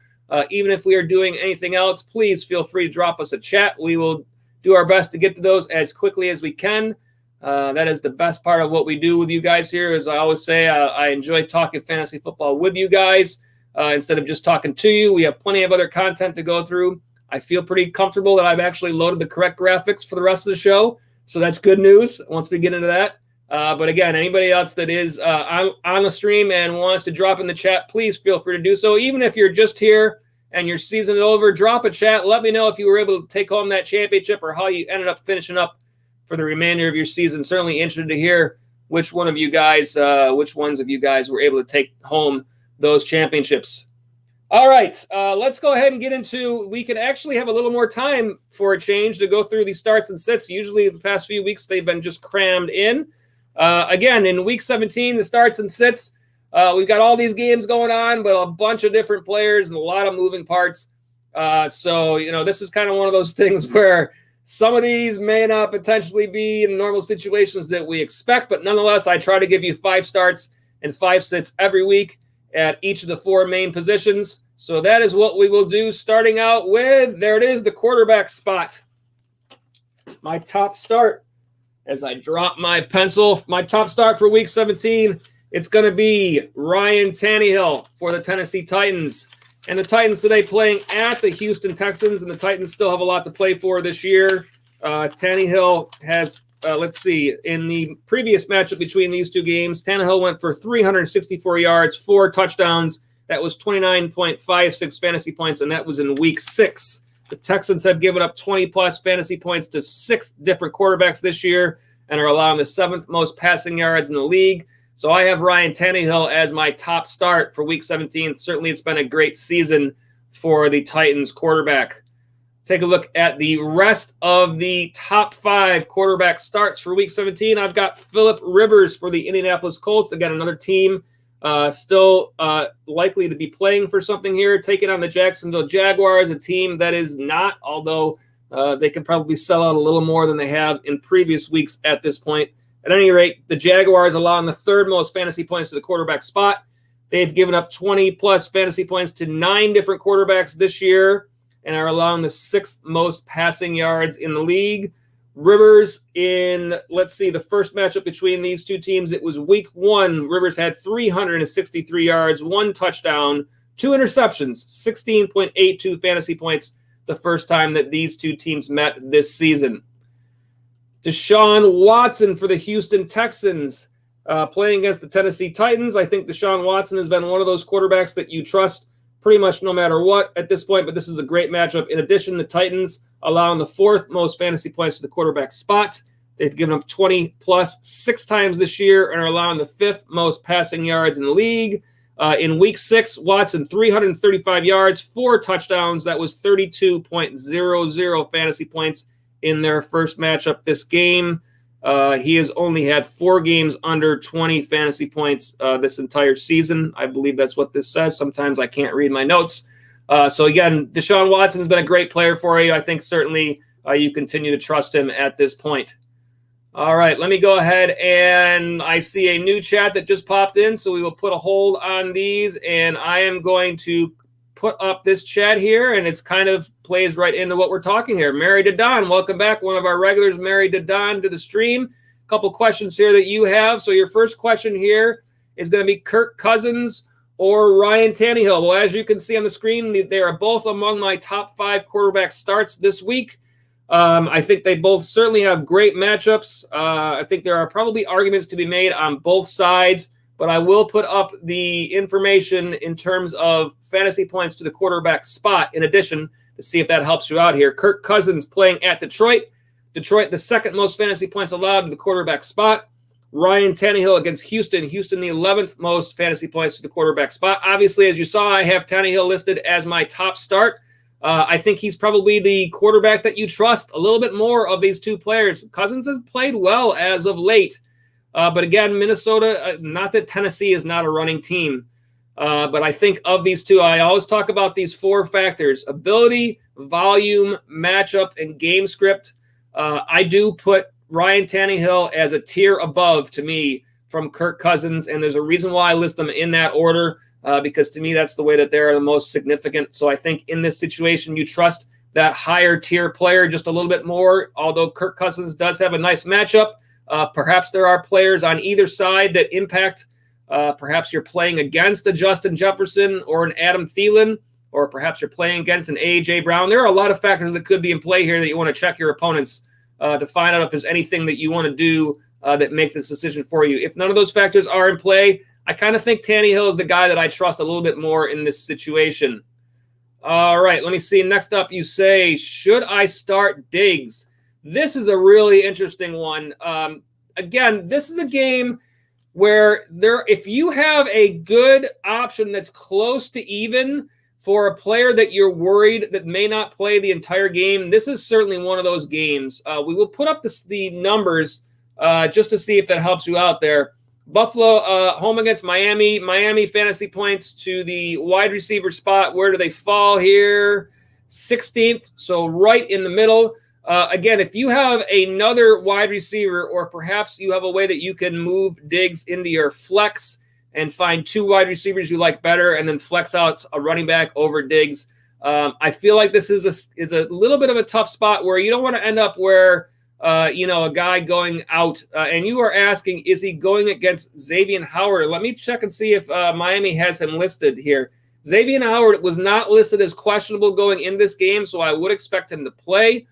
Even if we are doing anything else, please feel free to drop us a chat. We will do our best to get to those as quickly as we can. That is the best part of what we do with you guys here. As I always say, I enjoy talking fantasy football with you guys instead of just talking to you. We have plenty of other content to go through. I feel pretty comfortable that I've actually loaded the correct graphics for the rest of the show. So that's good news once we get into that. But again, anybody else that is on the stream and wants to drop in the chat, please feel free to do so. Even if you're just here and your season is over, drop a chat. Let me know if you were able to take home that championship or how you ended up finishing up for the remainder of your season. Certainly interested to hear which ones of you guys were able to take home those championships. All right, let's go ahead and get into, we can actually have a little more time for a change to go through these starts and sits. Usually the past few weeks, they've been just crammed in. Again, in week 17, the starts and sits, we've got all these games going on, but a bunch of different players and a lot of moving parts. So, this is kind of one of those things where some of these may not potentially be in normal situations that we expect, but nonetheless, I try to give you 5 starts and 5 sits every week at each of the 4 main positions. So that is what we will do, starting out with, there it is, the quarterback spot. My top start, as I drop my pencil, my top start for week 17, it's going to be Ryan Tannehill for the Tennessee Titans. And the Titans today playing at the Houston Texans, and the Titans still have a lot to play for this year. Tannehill has, in the previous matchup between these two games, Tannehill went for 364 yards, 4 touchdowns. That was 29.56 fantasy points, and that was in week 6. The Texans have given up 20-plus fantasy points to 6 different quarterbacks this year and are allowing the 7th most passing yards in the league. So I have Ryan Tannehill as my top start for week 17. Certainly it's been a great season for the Titans quarterback. Take a look at the rest of the top 5 quarterback starts for week 17. I've got Phillip Rivers for the Indianapolis Colts. Again, another team still likely to be playing for something here, taking on the Jacksonville Jaguars, a team that is not, although they can probably sell out a little more than they have in previous weeks at this point. At any rate, the Jaguars allowing the 3rd most fantasy points to the quarterback spot. They've given up 20-plus fantasy points to 9 different quarterbacks this year and are allowing the 6th most passing yards in the league. Rivers in, the first matchup between these two teams, it was week 1. Rivers had 363 yards, 1 touchdown, 2 interceptions, 16.82 fantasy points the first time that these two teams met this season. Deshaun Watson for the Houston Texans playing against the Tennessee Titans. I think Deshaun Watson has been one of those quarterbacks that you trust pretty much no matter what at this point, but this is a great matchup. In addition, the Titans allowing the 4th most fantasy points to the quarterback spot. They've given up 20-plus 6 times this year and are allowing the 5th most passing yards in the league. In week 6, Watson, 335 yards, 4 touchdowns. That was 32.00 fantasy points in their first matchup this game. He has only had 4 games under 20 fantasy points this entire season. I believe that's what this says. Sometimes I can't read my notes. So again, Deshaun Watson has been a great player for you. I think certainly you continue to trust him at this point. All right, let me go ahead, and I see a new chat that just popped in, so we will put a hold on these, and I am going to put up this chat here, and it's kind of plays right into what we're talking here. Mary Dedon, welcome back. One of our regulars, Mary Dedon, to the stream. A couple questions here that you have. So your first question here is going to be Kirk Cousins or Ryan Tannehill. Well, as you can see on the screen, they are both among my top 5 quarterback starts this week. I think they both certainly have great matchups. I think there are probably arguments to be made on both sides, but I will put up the information in terms of fantasy points to the quarterback spot in addition to see if that helps you out here. Kirk Cousins playing at Detroit. Detroit, the 2nd most fantasy points allowed to the quarterback spot. Ryan Tannehill against Houston. Houston, the 11th most fantasy points to the quarterback spot. Obviously, as you saw, I have Tannehill listed as my top start. I think he's probably the quarterback that you trust a little bit more of these two players. Cousins has played well as of late. But again, Minnesota, not that Tennessee is not a running team, but I think of these two, I always talk about these 4 factors: ability, volume, matchup, and game script. I do put Ryan Tannehill as a tier above to me from Kirk Cousins, and there's a reason why I list them in that order, because to me that's the way that they're the most significant. So I think in this situation you trust that higher tier player just a little bit more, although Kirk Cousins does have a nice matchup. Perhaps there are players on either side that impact. Perhaps you're playing against a Justin Jefferson or an Adam Thielen, or perhaps you're playing against an A.J. Brown. There are a lot of factors that could be in play here that you want to check your opponents to find out if there's anything that you want to do that make this decision for you. If none of those factors are in play, I kind of think Tannehill is the guy that I trust a little bit more in this situation. All right, let me see. Next up, you say, should I start Diggs? This is a really interesting one. Again, this is a game where if you have a good option that's close to even for a player that you're worried that may not play the entire game, this is certainly one of those games. We will put up the numbers just to see if that helps you out there. Buffalo home against Miami. Miami fantasy points to the wide receiver spot. Where do they fall here? 16th, so right in the middle. Again, if you have another wide receiver, or perhaps you have a way that you can move Diggs into your flex and find two wide receivers you like better and then flex out a running back over Diggs, I feel like this is a little bit of a tough spot where you don't want to end up where a guy going out, and you are asking, is he going against Xavier Howard? Let me check and see if Miami has him listed here. Xavier Howard was not listed as questionable going in this game, so I would expect him to play.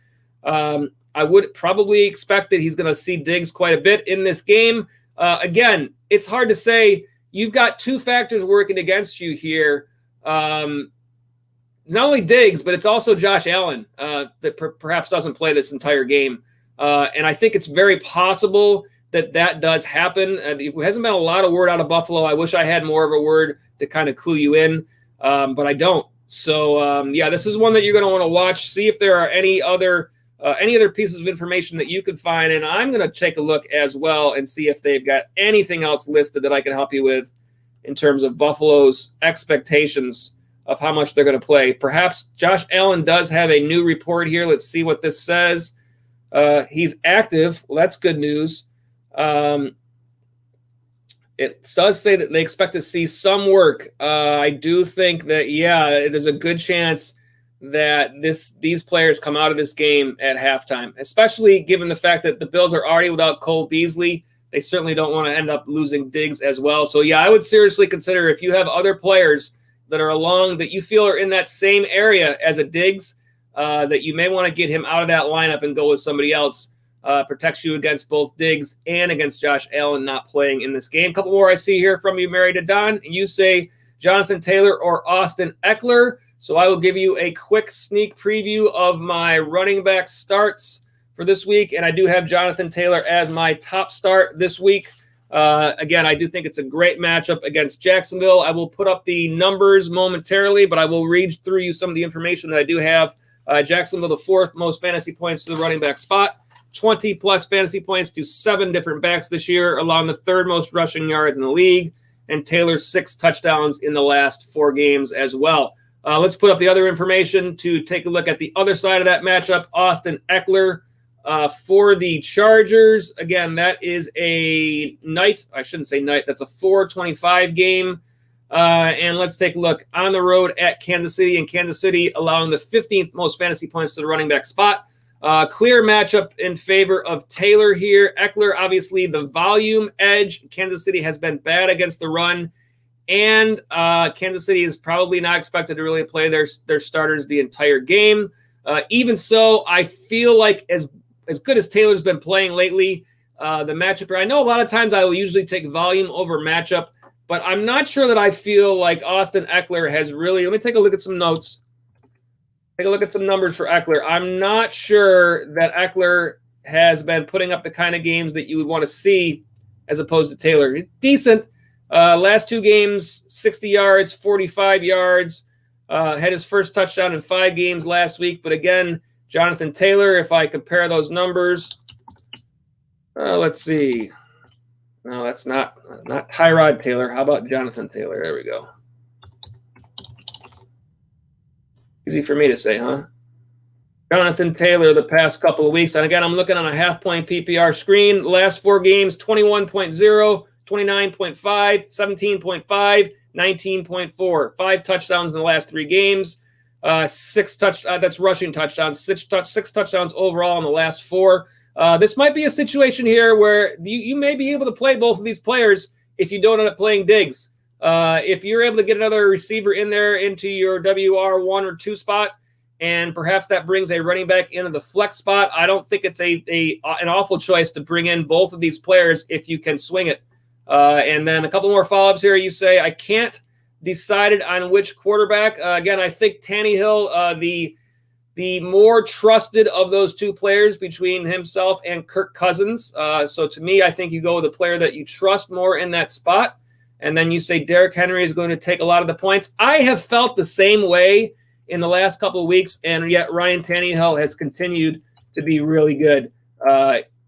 I would probably expect that he's going to see Diggs quite a bit in this game. Again, it's hard to say. You've got two factors working against you here. It's not only Diggs, but it's also Josh Allen that perhaps doesn't play this entire game. And I think it's very possible that does happen. There hasn't been a lot of word out of Buffalo. I wish I had more of a word to kind of clue you in, but I don't. So, this is one that you're going to want to watch, see if there are any other pieces of information that you could find. And I'm going to take a look as well and see if they've got anything else listed that I can help you with in terms of Buffalo's expectations of how much they're going to play. Perhaps Josh Allen does have a new report here. Let's see what this says. He's active. Well, that's good news. It does say that they expect to see some work. I do think that, there's a good chance that these players come out of this game at halftime, especially given the fact that the Bills are already without Cole Beasley. They certainly don't want to end up losing Diggs as well. So, I would seriously consider, if you have other players that are along that you feel are in that same area as a Diggs, that you may want to get him out of that lineup and go with somebody else. Protects you against both Diggs and against Josh Allen not playing in this game. A couple more I see here from you, Mary to Don. You say Jonathan Taylor or Austin Eckler. So I will give you a quick sneak preview of my running back starts for this week. And I do have Jonathan Taylor as my top start this week. Again, I do think it's a great matchup against Jacksonville. I will put up the numbers momentarily, but I will read through you some of the information that I do have. Jacksonville, the fourth most fantasy points to the running back spot, 20-plus fantasy points to 7 different backs this year, allowing the third most rushing yards in the league, and Taylor's 6 touchdowns in the last 4 games as well. Let's put up the other information to take a look at the other side of that matchup. Austin Eckler for the Chargers. Again, that is a night. I shouldn't say night. That's a 4:25 game. And let's take a look on the road at Kansas City. And Kansas City allowing the 15th most fantasy points to the running back spot. Clear matchup in favor of Taylor here. Eckler, obviously, the volume edge. Kansas City has been bad against the run. And Kansas City is probably not expected to really play their starters the entire game. Even so, I feel like as good as Taylor's been playing lately, the matchup, I know a lot of times I will usually take volume over matchup, but I'm not sure that I feel like Austin Eckler has really – let me take a look at some notes. Take a look at some numbers for Eckler. I'm not sure that Eckler has been putting up the kind of games that you would want to see as opposed to Taylor. Decent. Last 2 games, 60 yards, 45 yards. Had his first touchdown in 5 games last week. But again, Jonathan Taylor, if I compare those numbers, let's see. No, that's not Tyrod Taylor. How about Jonathan Taylor? There we go. Easy for me to say, huh? Jonathan Taylor the past couple of weeks. And again, I'm looking on a half-point PPR screen. Last 4 games, 21.0, 29.5, 17.5, 19.4. 5 touchdowns in the last 3 games. 6 that's rushing touchdowns. 6 touchdowns overall in the last 4. This might be a situation here where you may be able to play both of these players if you don't end up playing Diggs. If you're able to get another receiver in there into your WR1 or 2 spot, and perhaps that brings a running back into the flex spot, I don't think it's an awful choice to bring in both of these players if you can swing it. And then a couple more follow-ups here. You say, I can't decided on which quarterback. Again, I think Tannehill, the more trusted of those two players between himself and Kirk Cousins. So to me, I think you go with a player that you trust more in that spot. And then you say Derrick Henry is going to take a lot of the points. I have felt the same way in the last couple of weeks, and yet Ryan Tannehill has continued to be really good,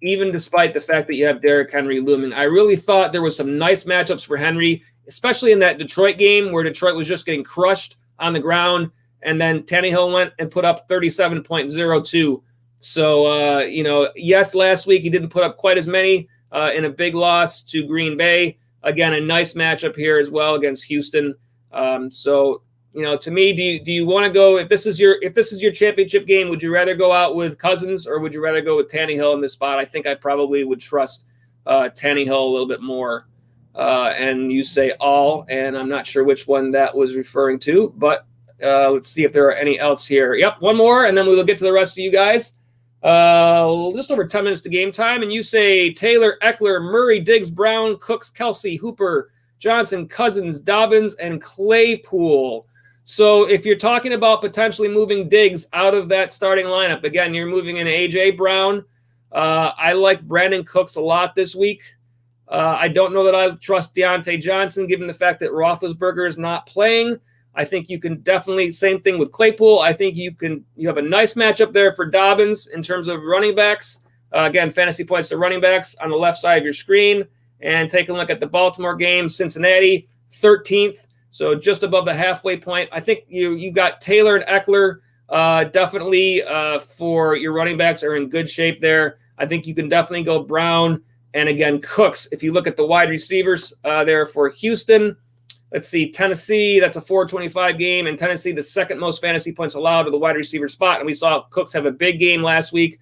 even despite the fact that you have Derrick Henry looming. I really thought there was some nice matchups for Henry, especially in that Detroit game where Detroit was just getting crushed on the ground, and then Tannehill went and put up 37.02. So, yes, last week he didn't put up quite as many in a big loss to Green Bay. Again, a nice matchup here as well against Houston. To me, do you want to go, if this is your championship game, would you rather go out with Cousins or would you rather go with Tannehill in this spot? I think I probably would trust Tannehill a little bit more. And you say all, and I'm not sure which one that was referring to, but let's see if there are any else here. Yep, one more, and then we'll get to the rest of you guys. Just over 10 minutes to game time, and you say Taylor, Eckler, Murray, Diggs, Brown, Cooks, Kelsey, Hooper, Johnson, Cousins, Dobbins, and Claypool. So if you're talking about potentially moving Diggs out of that starting lineup, again, you're moving in A.J. Brown. I like Brandon Cooks a lot this week. I don't know that I trust Deontay Johnson, given the fact that Roethlisberger is not playing. I think you can definitely, same thing with Claypool. I think you have a nice matchup there for Dobbins in terms of running backs. Again, fantasy points to running backs on the left side of your screen. And take a look at the Baltimore game, Cincinnati, 13th. So just above the halfway point. I think you got Taylor and Eckler definitely for your running backs are in good shape there. I think you can definitely go Brown and, again, Cooks. If you look at the wide receivers there for Houston, let's see, Tennessee, that's a 425 game. And Tennessee, the second most fantasy points allowed to the wide receiver spot. And we saw Cooks have a big game last week,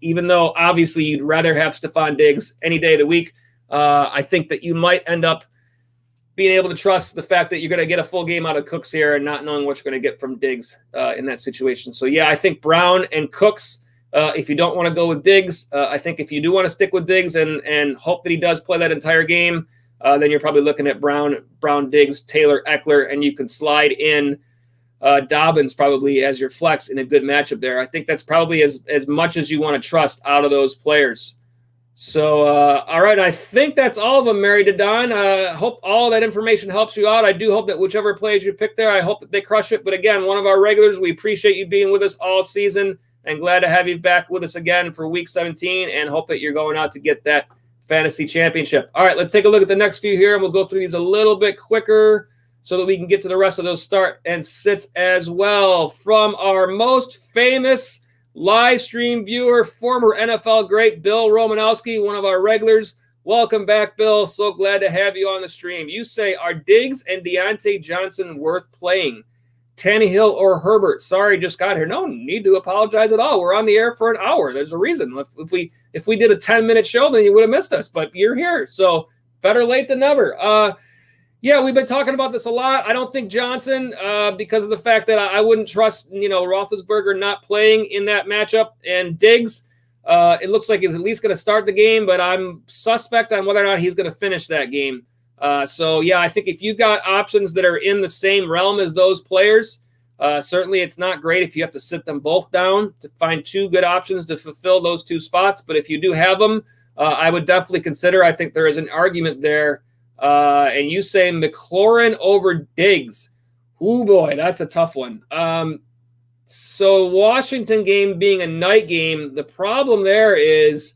even though obviously you'd rather have Stephon Diggs any day of the week. I think that you might end up being able to trust the fact that you're going to get a full game out of Cooks here and not knowing what you're going to get from Diggs in that situation. So, yeah, I think Brown and Cooks, if you don't want to go with Diggs, I think if you do want to stick with Diggs and hope that he does play that entire game, then you're probably looking at Brown, Diggs, Taylor, Eckler, and you can slide in Dobbins probably as your flex in a good matchup there. I think that's probably as much as you want to trust out of those players. So, all right, I think that's all of them, Mary to Don. Hope all that information helps you out. I do hope that whichever plays you pick there, I hope that they crush it. But again, one of our regulars, we appreciate you being with us all season and glad to have you back with us again for week 17 and hope that you're going out to get that fantasy championship. All right, let's take a look at the next few here and we'll go through these a little bit quicker so that we can get to the rest of those start and sits as well. From our most famous live stream viewer, former NFL great Bill Romanowski, one of our regulars. Welcome back, Bill. So glad to have you on the stream. You say, are Diggs and Deontay Johnson worth playing? Tannehill or Herbert? Sorry, just got here. No need to apologize at all. We're on the air for an hour. There's a reason. If we did a 10-minute show, then you would have missed us. But you're here, so better late than never. Yeah, we've been talking about this a lot. I don't think Johnson, because of the fact that I wouldn't trust, Roethlisberger not playing in that matchup. And Diggs, it looks like he's at least going to start the game, but I'm suspect on whether or not he's going to finish that game. So, yeah, I think if you've got options that are in the same realm as those players, certainly it's not great if you have to sit them both down to find two good options to fulfill those two spots. But if you do have them, I would definitely consider. I think there is an argument there. And you say McLaurin over Diggs. Oh boy, that's a tough one. So Washington game being a night game, the problem there is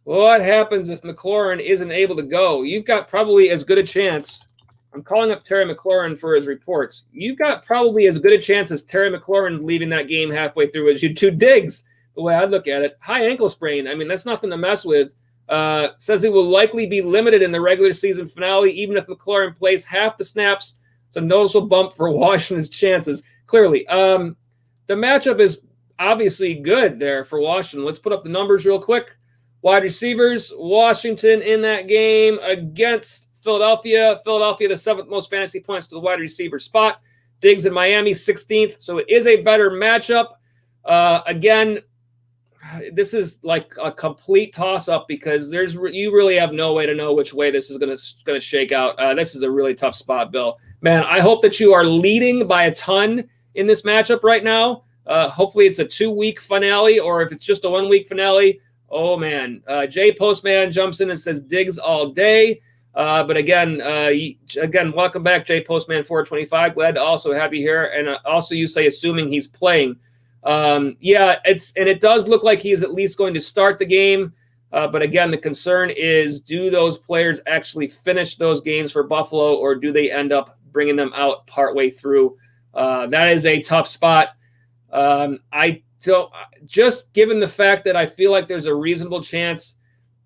what happens if McLaurin isn't able to go? You've got probably as good a chance. I'm calling up Terry McLaurin for his reports. You've got probably as good a chance as Terry McLaurin leaving that game halfway through as you do Diggs, the way I look at it. High ankle sprain. I mean, that's nothing to mess with. Says he will likely be limited in the regular season finale, even if McLaurin plays half the snaps. It's a noticeable bump for Washington's chances. Clearly, the matchup is obviously good there for Washington. Let's put up the numbers real quick. Wide receivers, Washington in that game against Philadelphia. Philadelphia, the 7th most fantasy points to the wide receiver spot. Diggs in Miami, 16th. So it is a better matchup. Again, this is like a complete toss-up because you really have no way to know which way this is going to shake out. This is a really tough spot, Bill. Man, I hope that you are leading by a ton in this matchup right now. Hopefully it's a 2-week finale, or if it's just a 1-week finale. Oh, man. Jay Postman jumps in and says Diggs all day. But again, welcome back, Jay Postman 425. Glad to also have you here. And also you say, assuming he's playing. It does look like he's at least going to start the game. But again, the concern is, do those players actually finish those games for Buffalo, or do they end up bringing them out partway through? That is a tough spot. Just given the fact that I feel like there's a reasonable chance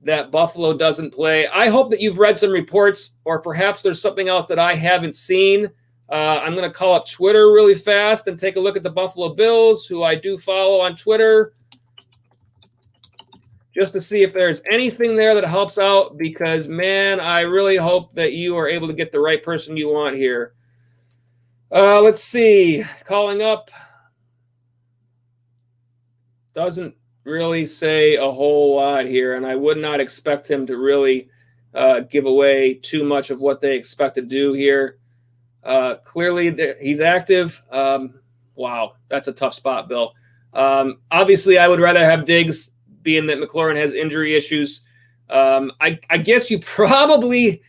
that Buffalo doesn't play, I hope that you've read some reports, or perhaps there's something else that I haven't seen. I'm going to call up Twitter really fast and take a look at the Buffalo Bills, who I do follow on Twitter, just to see if there's anything there that helps out, because, man, I really hope that you are able to get the right person you want here. Let's see. Calling up. Doesn't really say a whole lot here, and I would not expect him to really give away too much of what they expect to do here. Clearly, he's active. Wow, that's a tough spot, Bill. Obviously, I would rather have Diggs, being that McLaurin has injury issues. I guess you probably,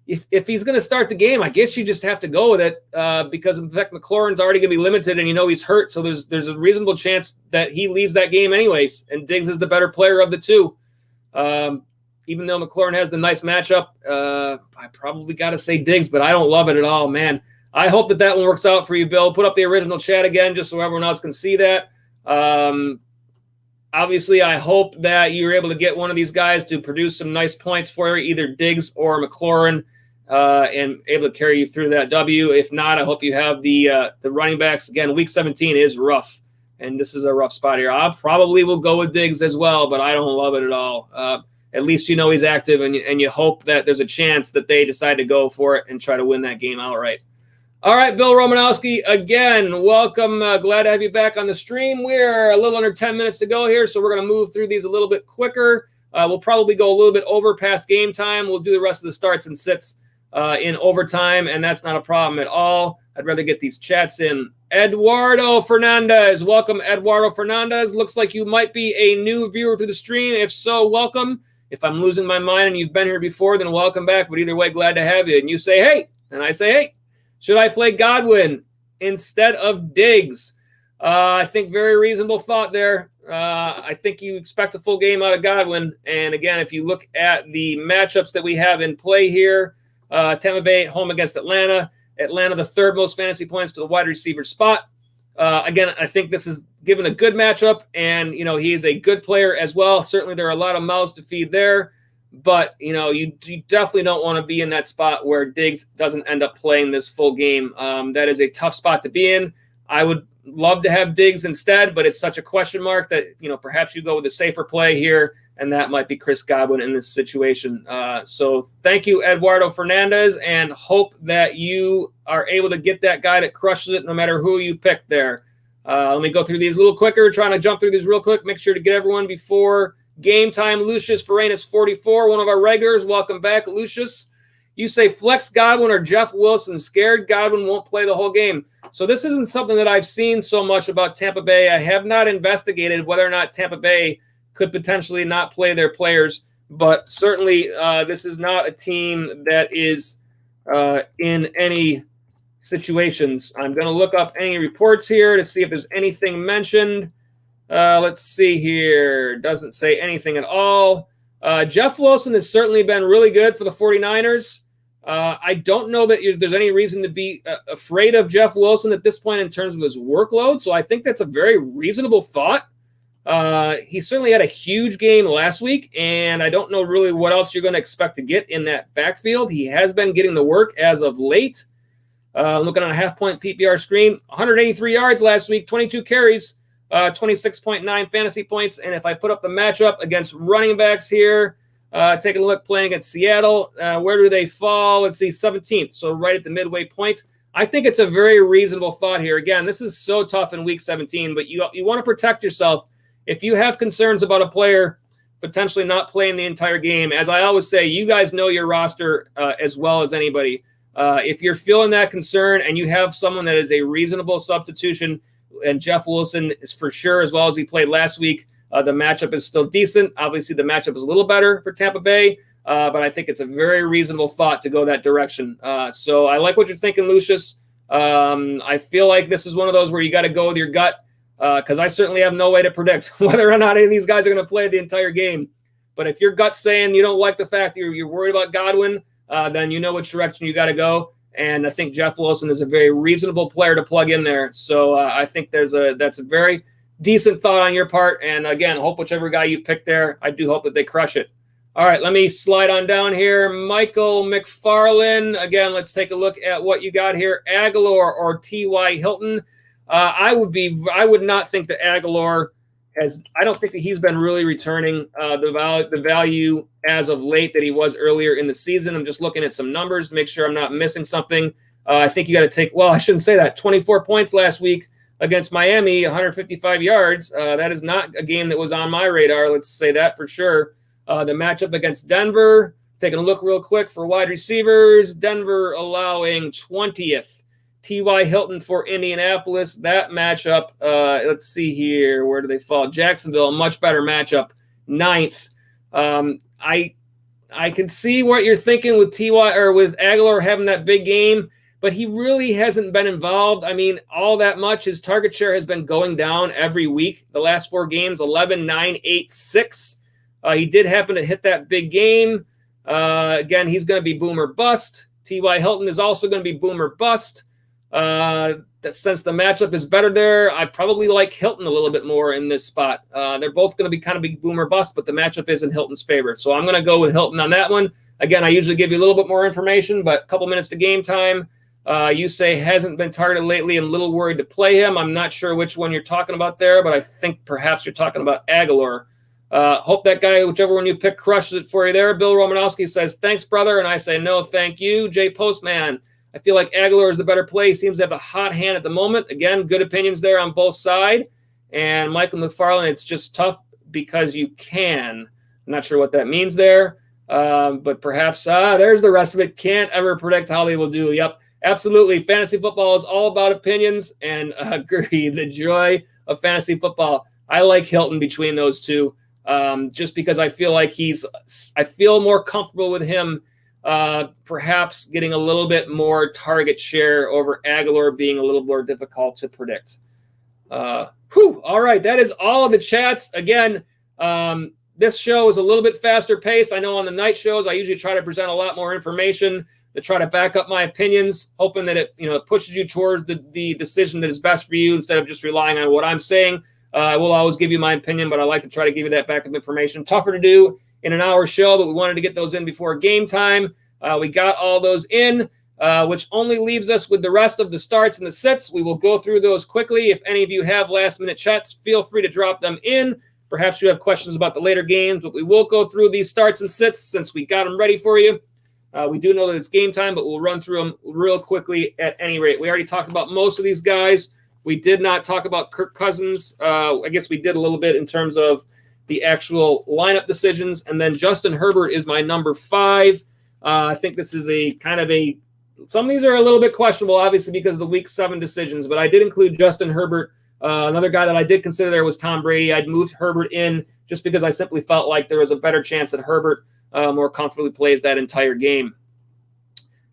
if he's going to start the game, I guess you just have to go with it because, in fact, McLaurin's already going to be limited, and he's hurt, so there's a reasonable chance that he leaves that game anyways, and Diggs is the better player of the two. Even though McLaurin has the nice matchup, I probably got to say Diggs, but I don't love it at all, man. I hope that one works out for you, Bill. Put up the original chat again just so everyone else can see that. Obviously, I hope that you're able to get one of these guys to produce some nice points for you, either Diggs or McLaurin, and able to carry you through that W. If not, I hope you have the running backs. Again, Week 17 is rough, and this is a rough spot here. I probably will go with Diggs as well, but I don't love it at all. At least he's active, and you hope that there's a chance that they decide to go for it and try to win that game outright. All right, Bill Romanowski, again, welcome. Glad to have you back on the stream. We're a little under 10 minutes to go here, so we're going to move through these a little bit quicker. We'll probably go a little bit over past game time. We'll do the rest of the starts and sits in overtime, and that's not a problem at all. I'd rather get these chats in. Eduardo Fernandez, welcome, Eduardo Fernandez. Looks like you might be a new viewer to the stream. If so, welcome. If I'm losing my mind and you've been here before, then welcome back. But either way, glad to have you. And you say, hey, and I say, hey. Should I play Godwin instead of Diggs? I think very reasonable thought there. I think you expect a full game out of Godwin. And again, if you look at the matchups that we have in play here, Tampa Bay home against Atlanta. Atlanta, the third most fantasy points to the wide receiver spot. Again, I think this is given a good matchup, and he's a good player as well. Certainly, there are a lot of mouths to feed there. But, you definitely don't want to be in that spot where Diggs doesn't end up playing this full game. That is a tough spot to be in. I would love to have Diggs instead, but it's such a question mark that, perhaps you go with a safer play here, and that might be Chris Godwin in this situation. So thank you, Eduardo Fernandez, and hope that you are able to get that guy that crushes it no matter who you pick there. Let me go through these a little quicker, trying to jump through these real quick. Make sure to get everyone before game time. Lucius Varenas 44, one of our regulars. Welcome back, Lucius. You say flex Godwin or Jeff Wilson. Scared Godwin won't play the whole game. So this isn't something that I've seen so much about Tampa Bay. I have not investigated whether or not Tampa Bay could potentially not play their players, but certainly this is not a team that is in any situations. I'm going to look up any reports here to see if there's anything mentioned. Let's see here. Doesn't say anything at all. Jeff Wilson has certainly been really good for the 49ers. I don't know that there's any reason to be afraid of Jeff Wilson at this point in terms of his workload, so I think that's a very reasonable thought. He certainly had a huge game last week, and I don't know really what else you're going to expect to get in that backfield. He has been getting the work as of late. Looking on a half-point PPR screen, 183 yards last week, 22 carries. 26.9 fantasy points. And if I put up the matchup against running backs here, taking a look playing against Seattle, where do they fall? Let's see, 17th. So right at the midway point. I think it's a very reasonable thought here. Again, this is so tough in week 17, but you want to protect yourself. If you have concerns about a player potentially not playing the entire game, as I always say, you guys know your roster as well as anybody. If you're feeling that concern and you have someone that is a reasonable substitution, and Jeff Wilson is for sure, as well as he played last week, the matchup is still decent. Obviously, the matchup is a little better for Tampa Bay, but I think it's a very reasonable thought to go that direction. So I like what you're thinking, Lucius. I feel like this is one of those where you got to go with your gut, because I certainly have no way to predict whether or not any of these guys are going to play the entire game. But if your gut's saying you don't like the fact that you're worried about Godwin, then you know which direction you got to go. And I think Jeff Wilson is a very reasonable player to plug in there. So I think that's a very decent thought on your part. And again, hope whichever guy you pick there, I do hope that they crush it. All right, let me slide on down here. Michael McFarlane. Again, let's take a look at what you got here. Aguilar or T.Y. Hilton. I would not think that Aguilar I don't think that he's been really returning the value as of late that he was earlier in the season. I'm just looking at some numbers to make sure I'm not missing something. I think you got to take, well, I shouldn't say that. 24 points last week against Miami, 155 yards. That is not a game that was on my radar. Let's say that for sure. The matchup against Denver, taking a look real quick for wide receivers. Denver allowing 20th. T.Y. Hilton for Indianapolis. That matchup, let's see here. Where do they fall? Jacksonville, a much better matchup, 9th. I can see what you're thinking with T.Y. or with Aguilar having that big game, but he really hasn't been involved. I mean, all that much. His target share has been going down every week. The last 4 games, 11, 9, 8, 6. He did happen to hit that big game. Again, he's going to be boomer bust. T.Y. Hilton is also going to be boomer bust. Since the matchup is better there, I probably like Hilton a little bit more in this spot. They're both going to be kind of big boomer bust, but the matchup is in Hilton's favor. So I'm going to go with Hilton on that one. Again, I usually give you a little bit more information, but a couple minutes to game time. You say hasn't been targeted lately and a little worried to play him. I'm not sure which one you're talking about there, but I think perhaps you're talking about Aguilar. Hope that guy, whichever one you pick, crushes it for you there. Bill Romanowski says, thanks, brother. And I say, no, thank you. Jay Postman. I feel like Aguilar is the better play. He seems to have a hot hand at the moment. Again, good opinions there on both sides. And Michael McFarlane, it's just tough because you can. I'm not sure what that means there. But perhaps there's the rest of it. Can't ever predict how they will do. Yep, absolutely. Fantasy football is all about opinions. And agree, the joy of fantasy football. I like Hilton between those two. Just because I feel like I feel more comfortable with him perhaps getting a little bit more target share over Aguilar being a little more difficult to predict. All right, that is all of the chats. Again, this show is a little bit faster paced. I know on the night shows, I usually try to present a lot more information to try to back up my opinions, hoping that it pushes you towards the decision that is best for you instead of just relying on what I'm saying. I will always give you my opinion, but I like to try to give you that backup information. Tougher to do in an hour show, but we wanted to get those in before game time. We got all those in, which only leaves us with the rest of the starts and the sits. We will go through those quickly. If any of you have last-minute chats, feel free to drop them in. Perhaps you have questions about the later games, but we will go through these starts and sits since we got them ready for you. We do know that it's game time, but we'll run through them real quickly at any rate. We already talked about most of these guys. We did not talk about Kirk Cousins. I guess we did a little bit in terms of the actual lineup decisions. And then Justin Herbert is my number 5. I think this is some of these are a little bit questionable, obviously, because of the week 7 decisions. But I did include Justin Herbert. Another guy that I did consider there was Tom Brady. I'd moved Herbert in just because I simply felt like there was a better chance that Herbert more comfortably plays that entire game.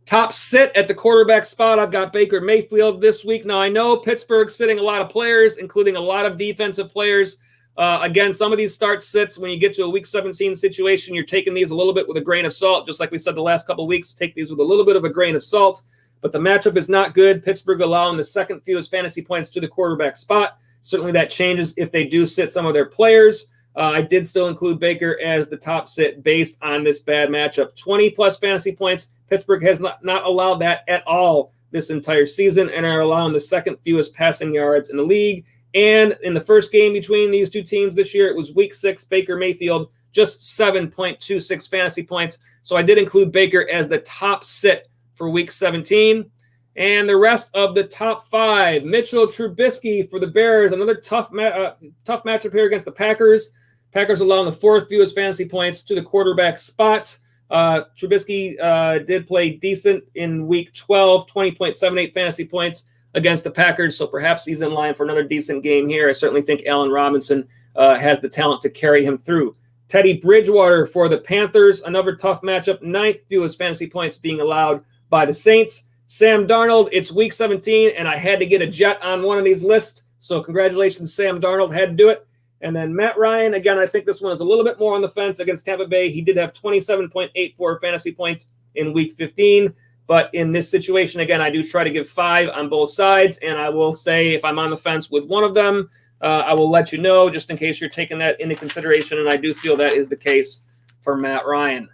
Top sit at the quarterback spot, I've got Baker Mayfield this week. Now, I know Pittsburgh's sitting a lot of players, including a lot of defensive players. Again, some of these start sits, when you get to a week 17 situation, you're taking these a little bit with a grain of salt. Just like we said the last couple of weeks, take these with a little bit of a grain of salt. But the matchup is not good. Pittsburgh allowing the second fewest fantasy points to the quarterback spot. Certainly that changes if they do sit some of their players. I did still include Baker as the top sit based on this bad matchup. 20-plus fantasy points. Pittsburgh has not allowed that at all this entire season and are allowing the second fewest passing yards in the league. And in the first game between these two teams this year, it was week 6, Baker Mayfield, just 7.26 fantasy points. So I did include Baker as the top sit for week 17. And the rest of the top 5, Mitchell Trubisky for the Bears, another tough matchup here against the Packers. Packers allowing the 4th fewest fantasy points to the quarterback spot. Trubisky did play decent in week 12, 20.78 fantasy points against the Packers, so perhaps he's in line for another decent game here. I certainly think Allen Robinson has the talent to carry him through. Teddy Bridgewater for the Panthers, another tough matchup, 9th fewest fantasy points being allowed by the Saints. Sam Darnold, it's week 17, and I had to get a Jet on one of these lists, so congratulations, Sam Darnold, had to do it. And then Matt Ryan, again, I think this one is a little bit more on the fence against Tampa Bay. He did have 27.84 fantasy points in week 15, but in this situation, again, I do try to give 5 on both sides, and I will say if I'm on the fence with one of them, I will let you know just in case you're taking that into consideration, and I do feel that is the case for Matt Ryan.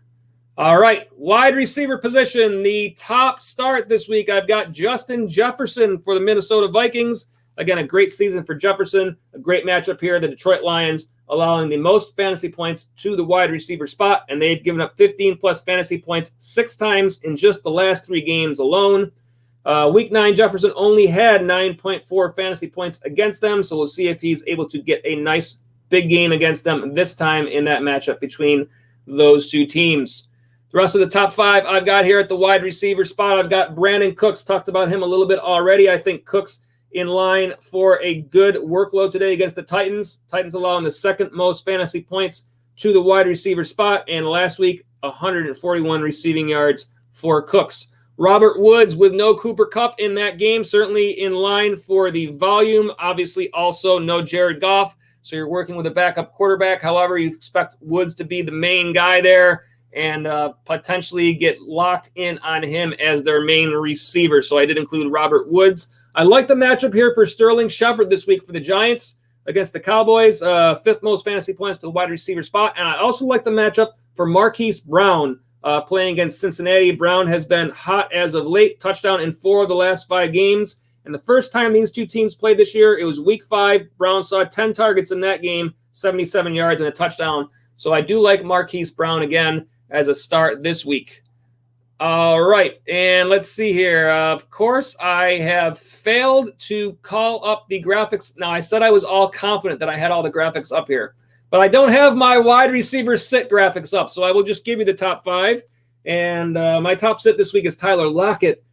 All right, wide receiver position, the top start this week. I've got Justin Jefferson for the Minnesota Vikings. Again, a great season for Jefferson, a great matchup here. The Detroit Lions allowing the most fantasy points to the wide receiver spot, and they've given up 15-plus fantasy points 6 times in just the last 3 games alone. Week 9, Jefferson only had 9.4 fantasy points against them, so we'll see if he's able to get a nice big game against them this time in that matchup between those two teams. The rest of the top 5 I've got here at the wide receiver spot, I've got Brandon Cooks. Talked about him a little bit already. I think Cooks in line for a good workload today against the Titans. Titans allowing the 2nd most fantasy points to the wide receiver spot, and last week, 141 receiving yards for Cooks. Robert Woods with no Cooper Kupp in that game, certainly in line for the volume. Obviously, also no Jared Goff, so you're working with a backup quarterback. However, you expect Woods to be the main guy there and potentially get locked in on him as their main receiver. So I did include Robert Woods. I like the matchup here for Sterling Shepard this week for the Giants against the Cowboys, 5th most fantasy points to the wide receiver spot. And I also like the matchup for Marquis Brown playing against Cincinnati. Brown has been hot as of late, touchdown in 4 of the last 5 games. And the first time these two teams played this year, it was week 5. Brown saw 10 targets in that game, 77 yards and a touchdown. So I do like Marquis Brown again as a start this week. All right, and let's see here. Of course, I have failed to call up the graphics. Now, I said I was all confident that I had all the graphics up here, but I don't have my wide receiver sit graphics up, so I will just give you the top 5. And my top sit this week is Tyler Lockett.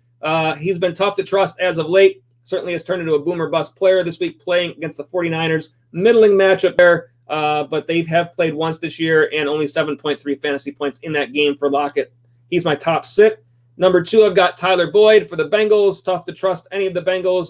He's been tough to trust as of late. Certainly has turned into a boomer bust player this week playing against the 49ers. Middling matchup there, but they have played once this year and only 7.3 fantasy points in that game for Lockett. He's my top sit. Number 2, I've got Tyler Boyd for the Bengals. Tough to trust any of the Bengals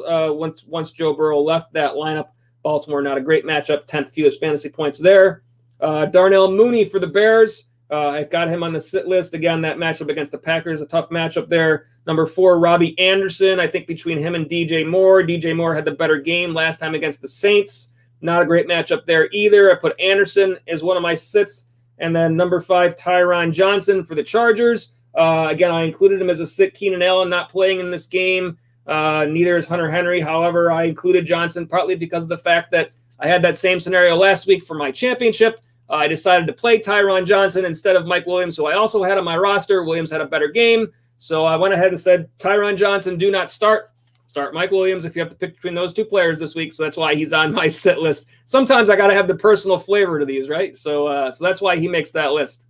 once Joe Burrow left that lineup. Baltimore, not a great matchup. 10th fewest fantasy points there. Darnell Mooney for the Bears. I've got him on the sit list. Again, that matchup against the Packers, a tough matchup there. Number 4, Robbie Anderson. I think between him and DJ Moore. DJ Moore had the better game last time against the Saints. Not a great matchup there either. I put Anderson as one of my sits. And then number 5, Tyron Johnson for the Chargers. Again, I included him as a sit. Keenan Allen not playing in this game. Neither is Hunter Henry. However, I included Johnson partly because of the fact that I had that same scenario last week for my championship. I decided to play Tyron Johnson instead of Mike Williams, so I also had on my roster. Williams had a better game, so I went ahead and said, Tyron Johnson, do not start. Start Mike Williams if you have to pick between those 2 players this week, so that's why he's on my sit list. Sometimes I got to have the personal flavor to these, right? So that's why he makes that list.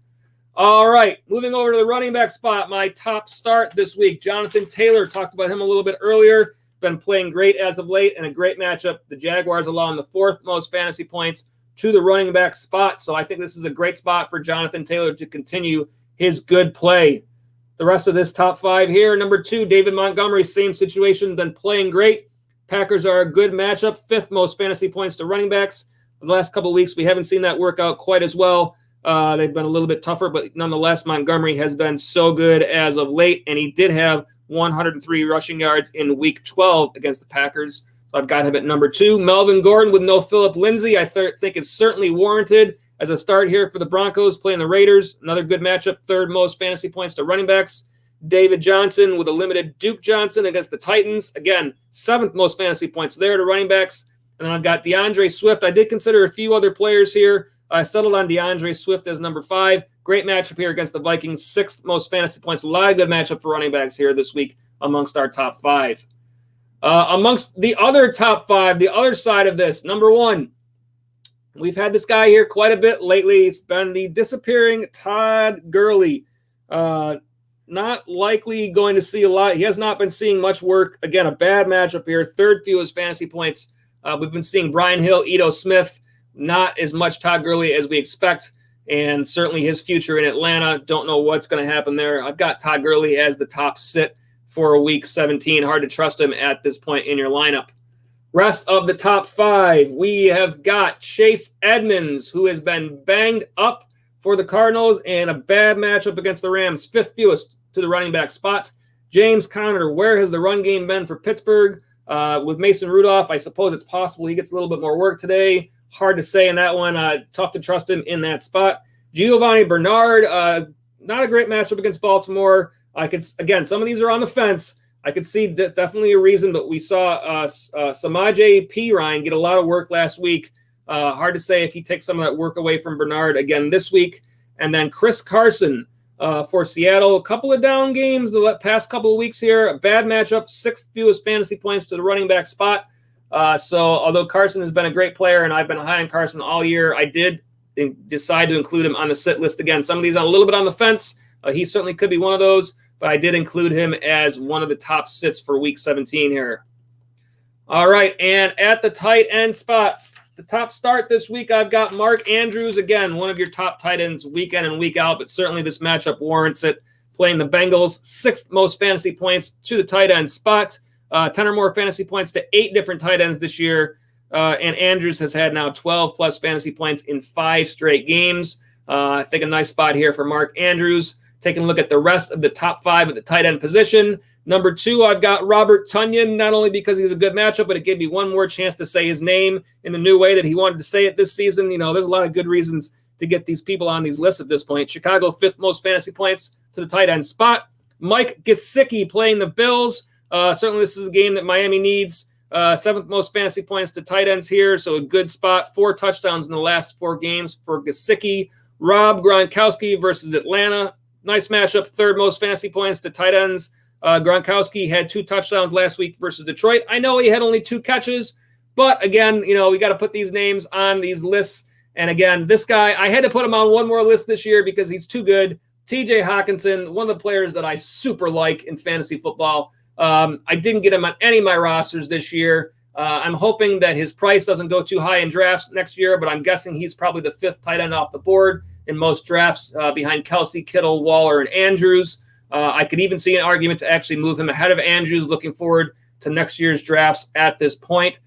All right, moving over to the running back spot, my top start this week, Jonathan Taylor. Talked about him a little bit earlier. Been playing great as of late and a great matchup. The Jaguars allowing the 4th most fantasy points to the running back spot, so I think this is a great spot for Jonathan Taylor to continue his good play. The rest of this top 5 here, number 2, David Montgomery, same situation, been playing great. Packers are a good matchup, 5th most fantasy points to running backs. The last couple of weeks, we haven't seen that work out quite as well. They've been a little bit tougher, but nonetheless, Montgomery has been so good as of late, and he did have 103 rushing yards in week 12 against the Packers. So I've got him at number 2. Melvin Gordon with no Phillip Lindsay, I think is certainly warranted as a start here for the Broncos playing the Raiders. Another good matchup, 3rd most fantasy points to running backs. David Johnson with a limited Duke Johnson against the Titans. Again, 7th most fantasy points there to running backs. And then I've got Deandre Swift. I did consider a few other players here. I settled on Deandre Swift as number 5. Great matchup here against the Vikings. 6th most fantasy points. A lot of good matchup for running backs here this week amongst our top 5. Amongst the other top 5, the other side of this, number 1, we've had this guy here quite a bit lately. It's been the disappearing Todd Gurley. Not likely going to see a lot. He has not been seeing much work. Again, a bad matchup here. Third fewest fantasy points. We've been seeing Brian Hill, Ito Smith, not as much Todd Gurley as we expect, and certainly his future in Atlanta. Don't know what's going to happen there. I've got Todd Gurley as the top sit for week 17. Hard to trust him at this point in your lineup. Rest of the top 5, we have got Chase Edmonds, who has been banged up for the Cardinals and a bad matchup against the Rams, 5th fewest to the running back spot. James Conner, where has the run game been for Pittsburgh? With Mason Rudolph, I suppose it's possible he gets a little bit more work today. Hard to say in that one. Tough to trust him in that spot. Giovanni Bernard, not a great matchup against Baltimore. Again, some of these are on the fence. I could see definitely a reason, but we saw Samaje Perine get a lot of work last week. Hard to say if he takes some of that work away from Bernard again this week. And then Chris Carson for Seattle. A couple of down games the past couple of weeks here. A bad matchup, 6th fewest fantasy points to the running back spot. So although Carson has been a great player and I've been high on Carson all year, I did decide to include him on the sit list again. Some of these are a little bit on the fence. He certainly could be one of those, but I did include him as one of the top sits for week 17 here. All right, and at the tight end spot, the top start this week, I've got Mark Andrews, again, one of your top tight ends week in and week out, but certainly this matchup warrants it. Playing the Bengals, 6th most fantasy points to the tight end spot, 10 or more fantasy points to 8 different tight ends this year, and Andrews has had now 12-plus fantasy points in 5 straight games. I think a nice spot here for Mark Andrews. Taking a look at the rest of the top 5 at the tight end position. Number 2, I've got Robert Tunyan, not only because he's a good matchup, but it gave me one more chance to say his name in the new way that he wanted to say it this season. You know, there's a lot of good reasons to get these people on these lists at this point. Chicago, 5th most fantasy points to the tight end spot. Mike Gesicki playing the Bills. Certainly this is a game that Miami needs. 7th most fantasy points to tight ends here, so a good spot. 4 touchdowns in the last 4 games for Gesicki. Rob Gronkowski versus Atlanta. Nice matchup, 3rd most fantasy points to tight ends. Gronkowski had 2 touchdowns last week versus Detroit. I know he had only 2 catches, but again, you know, we got to put these names on these lists. And again, this guy, I had to put him on one more list this year because he's too good. TJ Hawkinson, one of the players that I super like in fantasy football. I didn't get him on any of my rosters this year. I'm hoping that his price doesn't go too high in drafts next year, but I'm guessing he's probably the 5th tight end off the board in most drafts behind Kelsey, Kittle, Waller, and Andrews. I could even see an argument to actually move him ahead of Andrews, looking forward to next year's drafts at this point.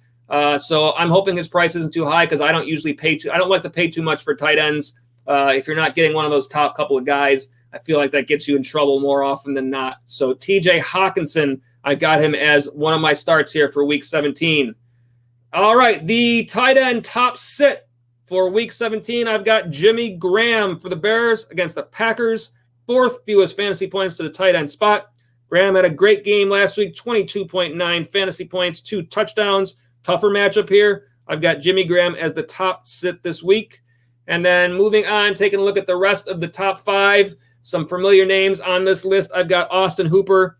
So I'm hoping his price isn't too high because I don't usually I don't like to pay too much for tight ends. If you're not getting one of those top couple of guys, I feel like that gets you in trouble more often than not. So TJ Hawkinson, I got him as one of my starts here for week 17. All right, the tight end top sit for week 17, I've got Jimmy Graham for the Bears against the Packers. 4th fewest fantasy points to the tight end spot. Graham had a great game last week, 22.9 fantasy points, 2 touchdowns. Tougher matchup here. I've got Jimmy Graham as the top sit this week. And then moving on, taking a look at the rest of the top 5, some familiar names on this list. I've got Austin Hooper,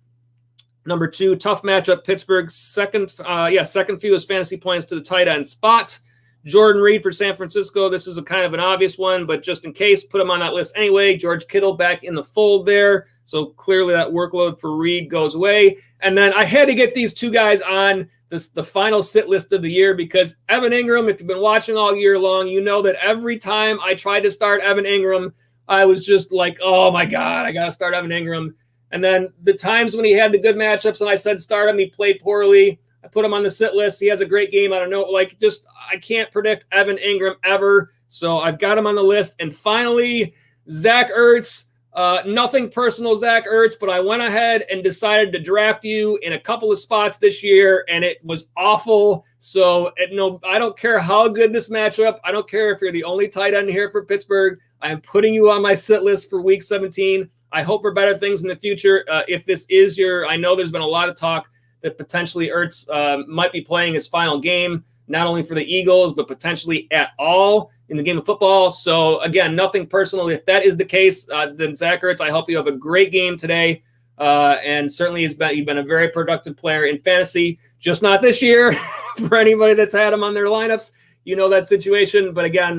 number 2. Tough matchup, Pittsburgh, second fewest fantasy points to the tight end spot. Jordan Reed for San Francisco. This is a kind of an obvious one, but just in case, put him on that list anyway. George Kittle back in the fold there. So clearly that workload for Reed goes away. And then I had to get these 2 guys on the final sit list of the year because Evan Ingram, if you've been watching all year long, you know that every time I tried to start Evan Ingram, I was just like, oh my God, I got to start Evan Ingram. And then the times when he had the good matchups and I said start him, he played poorly. I put him on the sit list. He has a great game. I don't know. I can't predict Evan Ingram ever. So I've got him on the list. And finally, Zach Ertz. Nothing personal, Zach Ertz, but I went ahead and decided to draft you in a couple of spots this year, and it was awful. So I don't care how good this matchup. I don't care if you're the only tight end here for Pittsburgh. I am putting you on my sit list for week 17. I hope for better things in the future. If this is I know there's been a lot of talk that potentially Ertz might be playing his final game, not only for the Eagles, but potentially at all in the game of football. So, again, nothing personal. If that is the case, then Zach Ertz, I hope you have a great game today. And certainly you've been a very productive player in fantasy, just not this year for anybody that's had him on their lineups. You know that situation. But, again,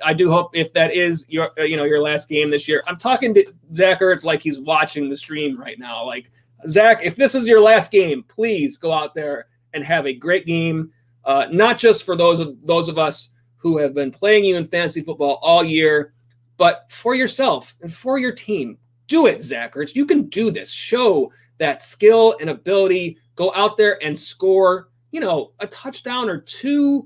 I do hope if that is your last game this year. I'm talking to Zach Ertz like he's watching the stream right now. Like, Zach, if this is your last game, please go out there and have a great game. Not just for those of us who have been playing you in fantasy football all year, but for yourself and for your team. Do it, Zach Ertz. You can do this. Show that skill and ability. Go out there and score, a touchdown or 2,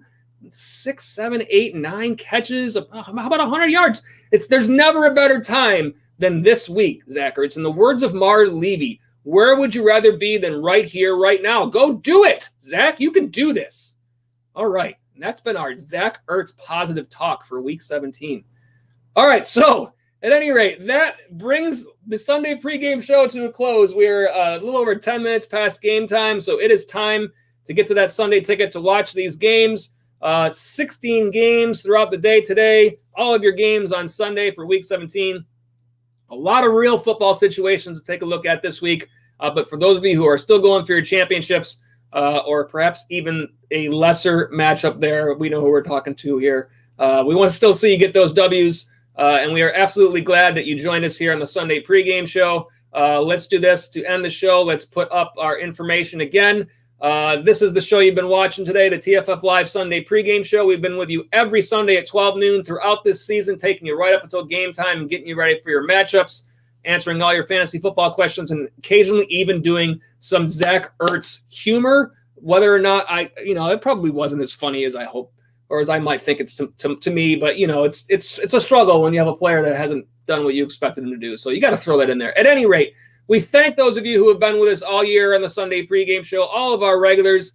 6, 7, 8, 9 catches. How about 100 yards? There's never a better time than this week, Zach Ertz. In the words of Mar Levy, where would you rather be than right here, right now? Go do it, Zach. You can do this. All right. And that's been our Zach Ertz positive talk for week 17. All right. So at any rate, that brings the Sunday pregame show to a close. We're a little over 10 minutes past game time. So it is time to get to that Sunday ticket to watch these games. 16 games throughout the day today. All of your games on Sunday for week 17. A lot of real football situations to take a look at this week. But for those of you who are still going for your championships, or perhaps even a lesser matchup there, we know who we're talking to here. We want to still see you get those W's, and we are absolutely glad that you joined us here on the Sunday pregame show. Let's do this to end the show. Let's put up our information again. This is the show you've been watching today, the TFF Live Sunday pregame show. We've been with you every Sunday at 12 noon throughout this season, taking you right up until game time and getting you ready for your matchups, answering all your fantasy football questions, and occasionally even doing some Zach Ertz humor, whether or not it probably wasn't as funny as I hope, or as I might think it's to me, but it's a struggle when you have a player that hasn't done what you expected him to do. So you got to throw that in there. At any rate, we thank those of you who have been with us all year on the Sunday pregame show, all of our regulars.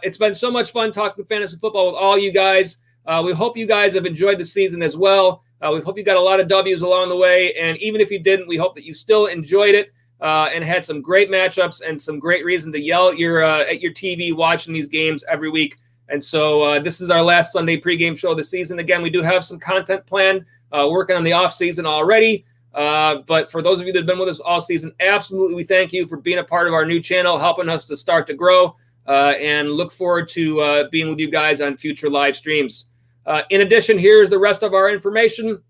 It's been so much fun talking fantasy football with all you guys. We hope you guys have enjoyed the season as well. We hope you got a lot of W's along the way. And even if you didn't, we hope that you still enjoyed it and had some great matchups and some great reason to yell at your TV watching these games every week. And so this is our last Sunday pregame show of the season. Again, we do have some content planned, working on the off season already. But for those of you that have been with us all season, absolutely, we thank you for being a part of our new channel, helping us to start to grow, and look forward to being with you guys on future live streams. In addition, here's the rest of our information.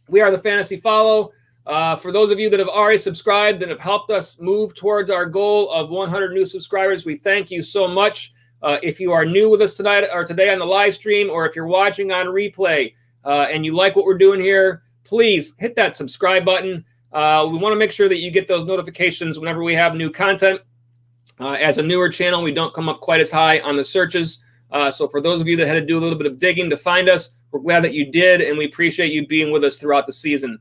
We are the Fantasy Follow. For those of you that have already subscribed and have helped us move towards our goal of 100 new subscribers, we thank you so much. If you are new with us tonight or today on the live stream, or if you're watching on replay and you like what we're doing here, please hit that subscribe button. We want to make sure that you get those notifications whenever we have new content. As a newer channel, we don't come up quite as high on the searches. So for those of you that had to do a little bit of digging to find us, we're glad that you did, and we appreciate you being with us throughout the season.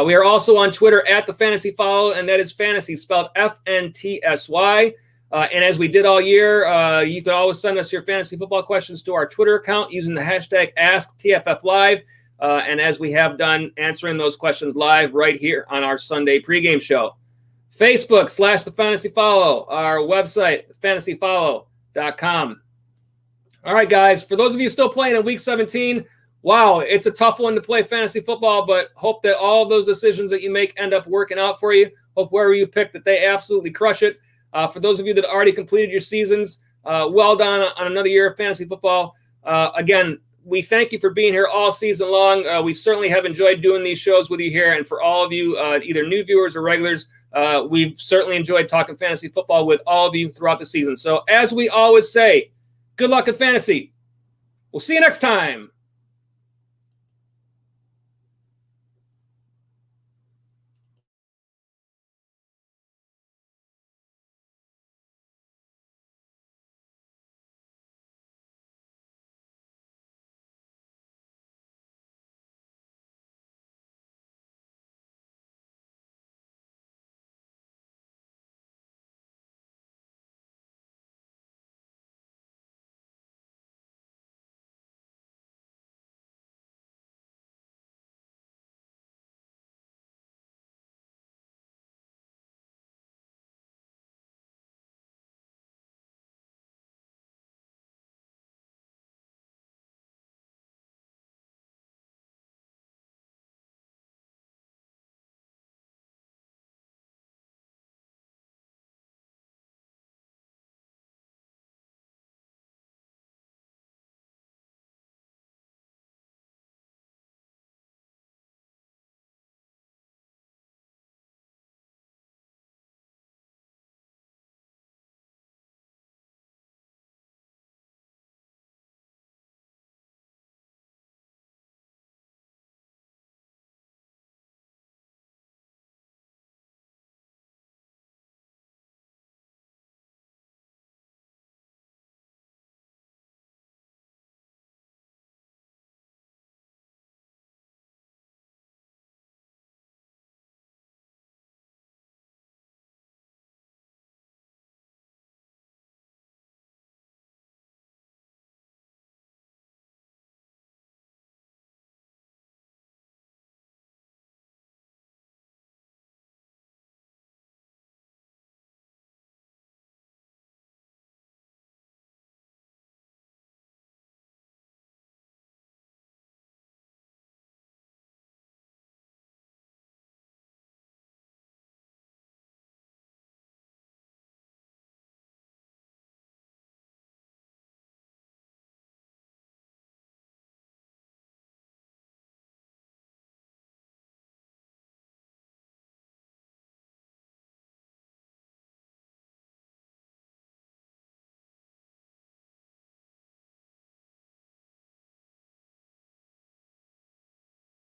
We are also on Twitter at the Fantasy Follow, and that is fantasy spelled FNTSY. And as we did all year, you can always send us your fantasy football questions to our Twitter account using the hashtag AskTFFLive. And as we have done, answering those questions live right here on our Sunday pregame show. Facebook / The Fantasy Follow, our website, thefantasyfollow.com. All right, guys, for those of you still playing in Week 17, wow, it's a tough one to play fantasy football, but hope that all of those decisions that you make end up working out for you. Hope wherever you pick that they absolutely crush it. For those of you that already completed your seasons, well done on another year of fantasy football. Again, we thank you for being here all season long. We certainly have enjoyed doing these shows with you here. And for all of you, either new viewers or regulars, we've certainly enjoyed talking fantasy football with all of you throughout the season. So as we always say, good luck in fantasy. We'll see you next time.